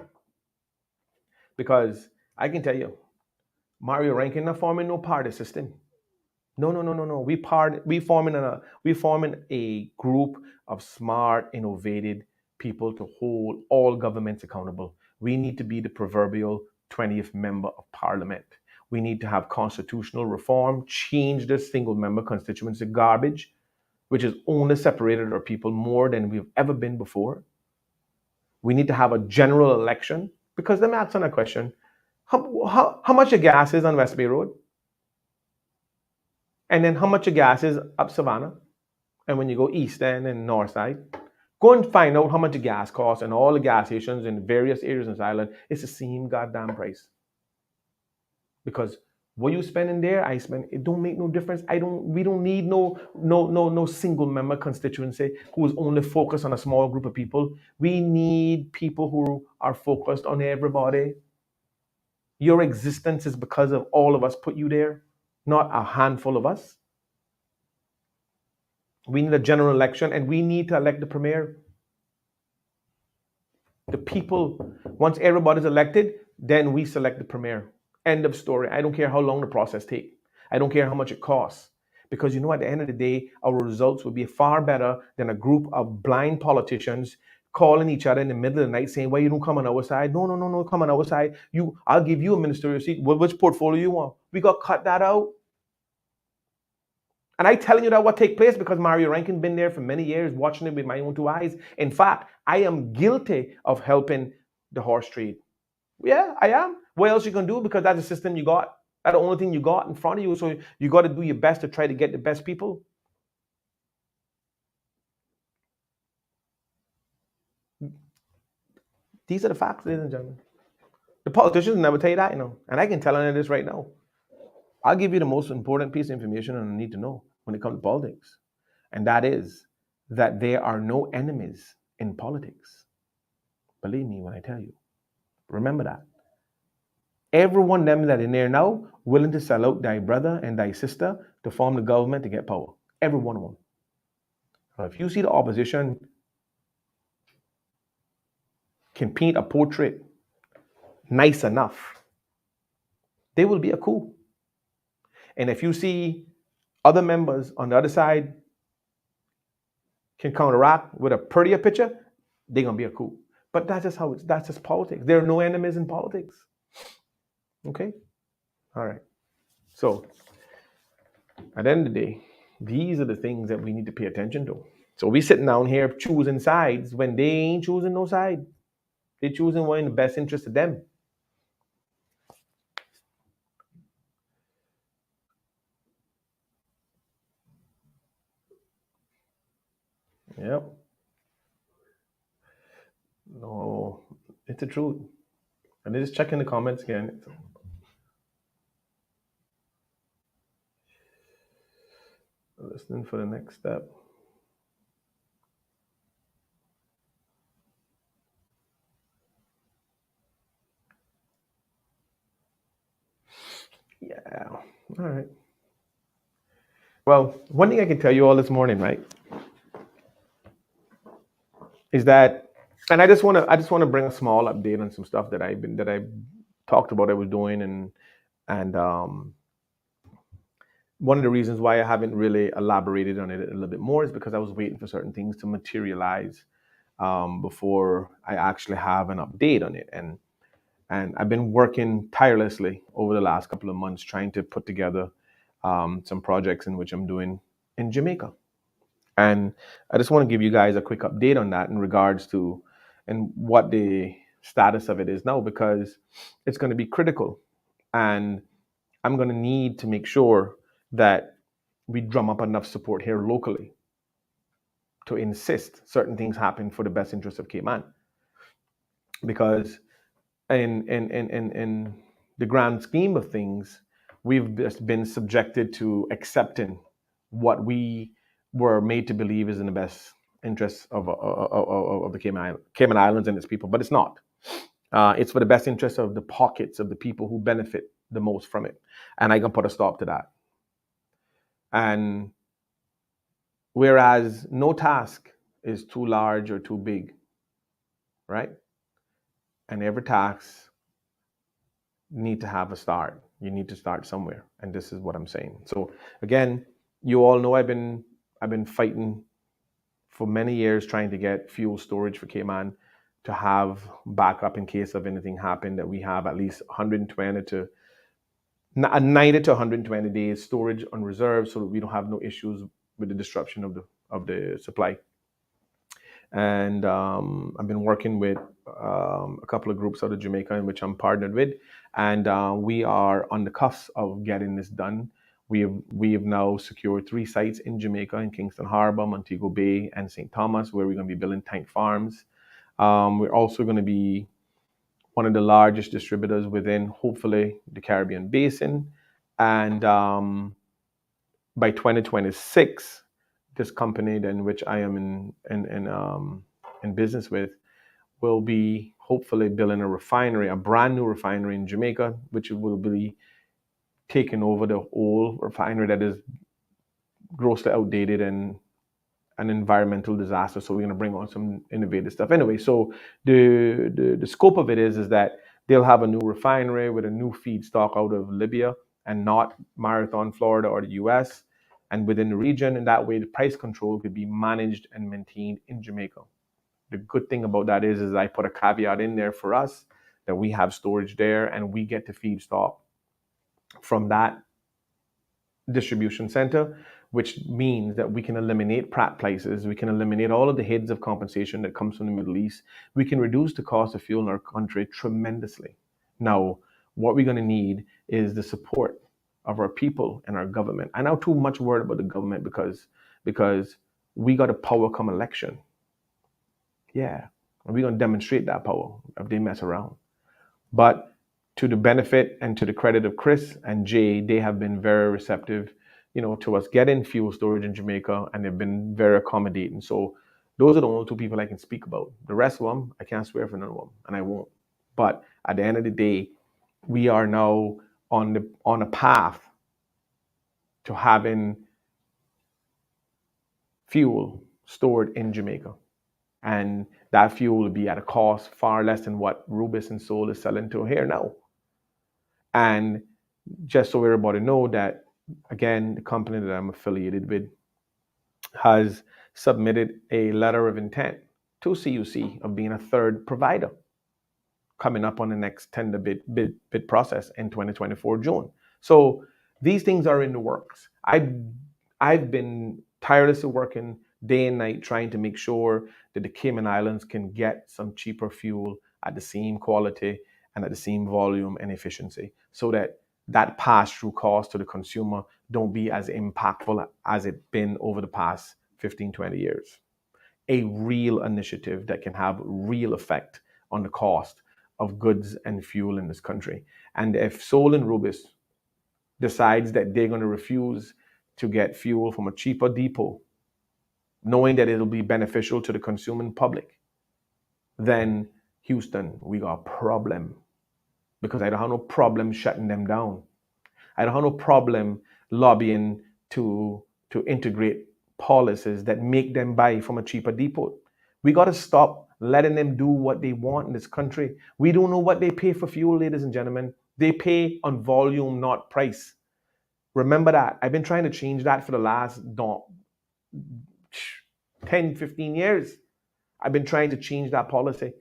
Because I can tell you, Mario Rankin not forming no party system. No. We forming a group of smart, innovative people to hold all governments accountable. We need to be the proverbial 20th member of parliament. We need to have constitutional reform, change the single member constituency garbage, which has only separated our people more than we've ever been before. We need to have a general election, because let me ask a question. How much of gas is on West Bay Road? And then how much of gas is up Savannah? And when you go east end and north side, go and find out how much the gas costs, and all the gas stations in various areas in this island, it's the same goddamn price. Because what you spend in there, I spend. It don't make no difference. We don't need no single member constituency who is only focused on a small group of people. We need people who are focused on everybody. Your existence is because of all of us put you there, not a handful of us. We need a general election, and we need to elect the premier. The people, once everybody's elected, then we select the premier. End of story. I don't care how long the process takes. I don't care how much it costs. Because at the end of the day, our results will be far better than a group of blind politicians calling each other in the middle of the night saying, why you don't come on our side? No, come on our side. I'll give you a ministerial seat. Which portfolio you want? We got to cut that out. And I telling you that what take place because Mario Rankin been there for many years, watching it with my own 2 eyes. In fact, I am guilty of helping the horse trade. Yeah, I am. What else you gonna do? Because that's the system you got. That's the only thing you got in front of you. So you got to do your best to try to get the best people. These are the facts, ladies and gentlemen. The politicians never tell you that, and I can tell you this right now. I'll give you the most important piece of information I need to know when it comes to politics. And that is that there are no enemies in politics. Believe me when I tell you. Remember that. Everyone them that in there now willing to sell out thy brother and thy sister to form the government to get power. Every one of them. Now, if you see the opposition can paint a portrait nice enough, they will be a coup. And if you see other members on the other side can counteract with a prettier picture, they're gonna be a coup. But that's just politics. There are no enemies in politics. Okay? All right. So at the end of the day, these are the things that we need to pay attention to. So we sitting down here choosing sides when they ain't choosing no side. They're choosing one in the best interest of them. Yep. No, it's the truth. And they just checking the comments again. Listening for the next step. Yeah. All right. Well, one thing I can tell you all this morning, right, is that, and I just want to bring a small update on some stuff that I talked about I was doing, and one of the reasons why I haven't really elaborated on it a little bit more is because I was waiting for certain things to materialize before I actually have an update on it. And I've been working tirelessly over the last couple of months trying to put together some projects in which I'm doing in Jamaica. And I just want to give you guys a quick update on that in regards to and what the status of it is now, because it's going to be critical. And I'm going to need to make sure that we drum up enough support here locally to insist certain things happen for the best interest of Cayman. Because in the grand scheme of things, we've just been subjected to accepting what we were made to believe is in the best interest of the Cayman Islands and its people, but it's not. It's for the best interest of the pockets of the people who benefit the most from it, and I can put a stop to that. And whereas no task is too large or too big, right? And every task need to have a start. You need to start somewhere, and this is what I'm saying. So again, you all know I've been fighting for many years trying to get fuel storage for Cayman to have backup in case of anything happen, that we have at least 120 to 90 to 120 days storage on reserve so that we don't have no issues with the disruption of the supply. And I've been working with a couple of groups out of Jamaica in which I'm partnered with, and we are on the cusp of getting this done. We have now secured 3 sites in Jamaica, in Kingston Harbor, Montego Bay, and St. Thomas, where we're going to be building tank farms. We're also going to be one of the largest distributors within, hopefully, the Caribbean Basin. And by 2026, this company in which I am in business with will be hopefully building a refinery, a brand new refinery in Jamaica, which will be taking over the old refinery that is grossly outdated and an environmental disaster. So we're going to bring on some innovative stuff. Anyway, so the scope of it is that they'll have a new refinery with a new feedstock out of Libya and not Marathon, Florida, or the US, and within the region. And that way the price control could be managed and maintained in Jamaica. The good thing about that is I put a caveat in there for us that we have storage there and we get the feedstock from that distribution center, which means that we can eliminate Pratt prices, we can eliminate all of the heads of compensation that comes from the Middle East, we can reduce the cost of fuel in our country tremendously. Now, what we're going to need is the support of our people and our government. I'm not too much worried about the government because we got a power come election. Yeah. And we're gonna demonstrate that power if they mess around. But to the benefit and to the credit of Chris and Jay, they have been very receptive, to us getting fuel storage in Jamaica, and they've been very accommodating. So those are the only two people I can speak about. The rest of them, I can't swear for none of them, and I won't. But at the end of the day, we are now on a path to having fuel stored in Jamaica. And that fuel will be at a cost far less than what Rubis and Sol is selling to here now. And just so everybody know that, again, the company that I'm affiliated with has submitted a letter of intent to CUC of being a third provider coming up on the next tender bid process in 2024 June. So these things are in the works. I've been tirelessly working day and night trying to make sure that the Cayman Islands can get some cheaper fuel at the same quality and at the same volume and efficiency, so that pass-through cost to the consumer don't be as impactful as it's been over the past 15, 20 years. A real initiative that can have real effect on the cost of goods and fuel in this country. And if Sol and Rubis decides that they're going to refuse to get fuel from a cheaper depot, knowing that it'll be beneficial to the consuming public, then Houston, we got a problem. Because I don't have no problem shutting them down. I don't have no problem lobbying to integrate policies that make them buy from a cheaper depot. We got to stop letting them do what they want in this country. We don't know what they pay for fuel, ladies and gentlemen. They pay on volume, not price. Remember that. I've been trying to change that for the last 10, 15 years. I've been trying to change that policy.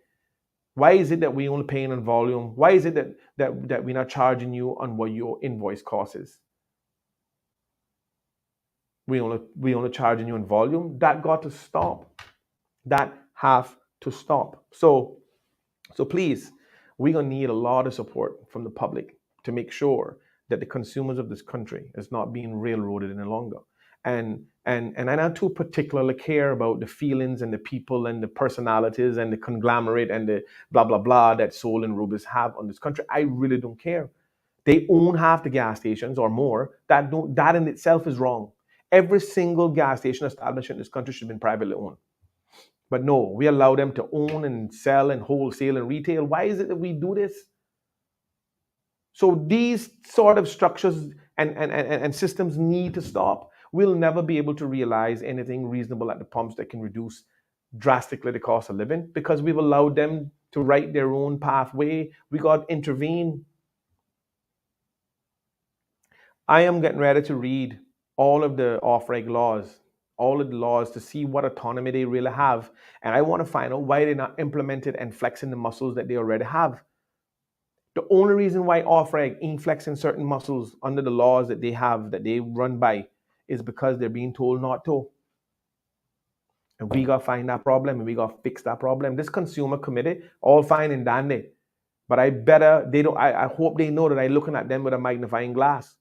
Why is it that we only paying on volume? Why is it that we're not charging you on what your invoice cost is? We only charging you on volume. That got to stop. That have to stop. So please, we're gonna need a lot of support from the public to make sure that the consumers of this country is not being railroaded any longer. And I not too particularly care about the feelings and the people and the personalities and the conglomerate and the blah blah blah that Sol and Rubis have on this country. I really don't care. They own half the gas stations or more. That in itself is wrong. Every single gas station establishment in this country should have been privately owned. But no, we allow them to own and sell and wholesale and retail. Why is it that we do this? So these sort of structures and systems need to stop. We'll never be able to realize anything reasonable at the pumps that can reduce drastically the cost of living because we've allowed them to write their own pathway. We got to intervene. I am getting ready to read all of the off-reg laws, all of the laws to see what autonomy they really have. And I want to find out why they're not implemented and flexing the muscles that they already have. The only reason why off-reg ain't flexing certain muscles under the laws that they have, that they run by, is because they're being told not to. And we got to find that problem and we got to fix that problem. This consumer committee, all fine and dandy. But I hope they know that I'm looking at them with a magnifying glass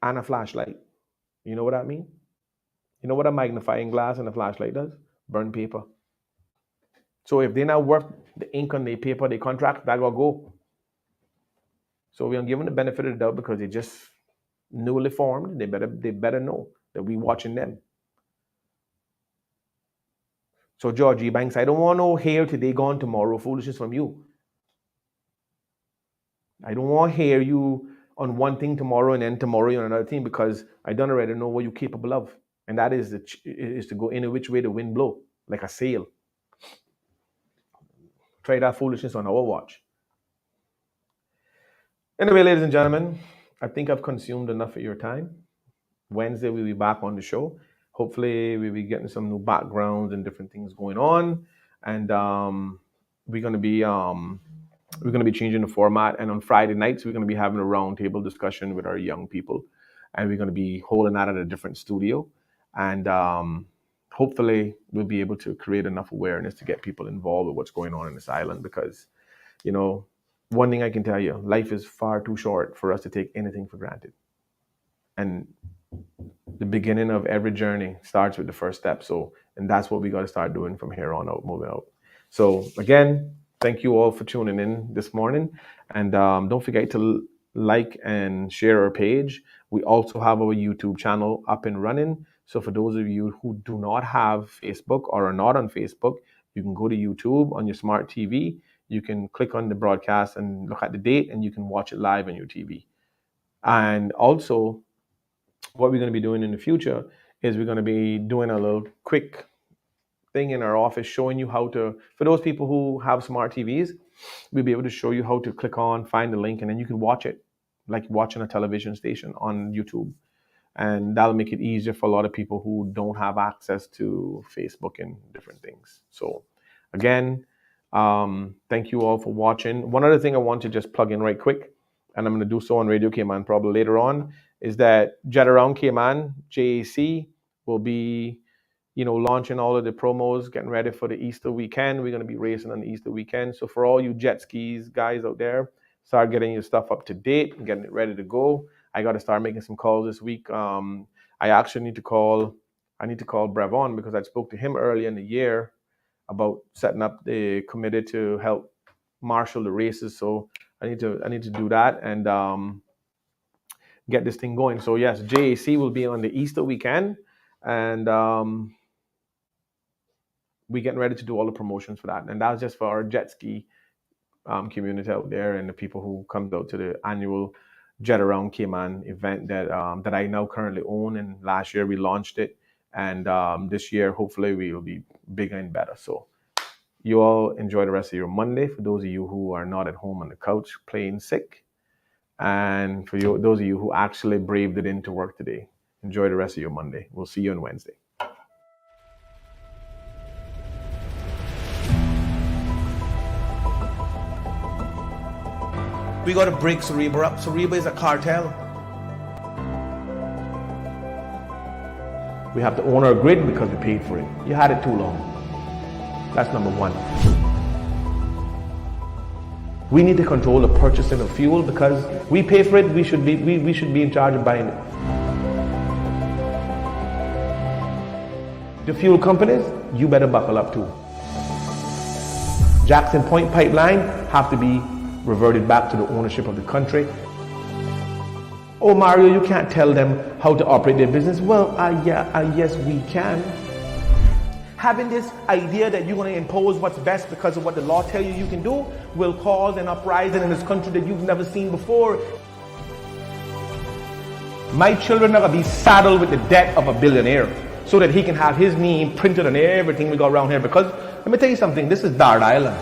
and a flashlight. You know what I mean? You know what a magnifying glass and a flashlight does? Burn paper. So if they're not worth the ink on their paper, their contract, that will go. So we're giving the benefit of the doubt because they just newly formed. They better know that we watching them. So George Banks, I don't want no hair today, gone tomorrow foolishness from you. I don't want to hear you on one thing tomorrow and then tomorrow on another thing because I don't already know what you're capable of. And that is to go any which way the wind blow, like a sail. Try that foolishness on our watch. Anyway, ladies and gentlemen, I think I've consumed enough of your time. Wednesday, we'll be back on the show. Hopefully, we'll be getting some new backgrounds and different things going on. And we're going to be changing the format. And on Friday nights, we're going to be having a roundtable discussion with our young people. And we're going to be holding that at a different studio. And hopefully, we'll be able to create enough awareness to get people involved with what's going on in this island because, one thing I can tell you, life is far too short for us to take anything for granted. And the beginning of every journey starts with the first step. So, and that's what we got to start doing from here on out, moving out. So again, thank you all for tuning in this morning. And don't forget to like and share our page. We also have our YouTube channel up and running. So for those of you who do not have Facebook or are not on Facebook, you can go to YouTube on your smart TV. You can click on the broadcast and look at the date, and you can watch it live on your TV. And also, what we're going to be doing in the future is we're going to be doing a little quick thing in our office showing you how to, for those people who have smart TVs, we'll be able to show you how to click on, find the link, and then you can watch it like watching a television station on YouTube. And that'll make it easier for a lot of people who don't have access to Facebook and different things. So again, thank you all for watching. One other thing I want to just plug in right quick, and I'm going to do so on Radio Cayman probably later on, is that Jet Around Cayman, JAC, will be, launching all of the promos, getting ready for the Easter weekend. We're going to be racing on the Easter weekend. So for all you jet skis guys out there, start getting your stuff up to date and getting it ready to go. I got to start making some calls this week. I actually need to call Brevon because I spoke to him earlier in the year about setting up the committee to help marshal the races. So I need to do that and get this thing going. So yes, JAC will be on the Easter weekend, and we're getting ready to do all the promotions for that. And that's just for our jet ski community out there and the people who come out to the annual Jet Around Cayman event that I now currently own. And last year we launched it, and this year hopefully we will be bigger and better. So you all enjoy the rest of your Monday. For those of you who are not at home on the couch playing sick, and for those of you who actually braved it into work today, enjoy the rest of your Monday. We'll see you on Wednesday. We got to break Sariba up. Sariba is a cartel. We have to own our grid because we paid for it. You had it too long. That's number one. We need to control the purchasing of fuel because we pay for it. We should be in charge of buying it. The fuel companies, you better buckle up too. Jackson Point Pipeline have to be reverted back to the ownership of the country. Oh, Mario, you can't tell them how to operate their business. Well, yes, we can. Having this idea that you're going to impose what's best because of what the law tells you can do will cause an uprising in this country that you've never seen before. My children are going to be saddled with the debt of a billionaire so that he can have his name printed on everything we got around here. Because let me tell you something, this is Dart Island.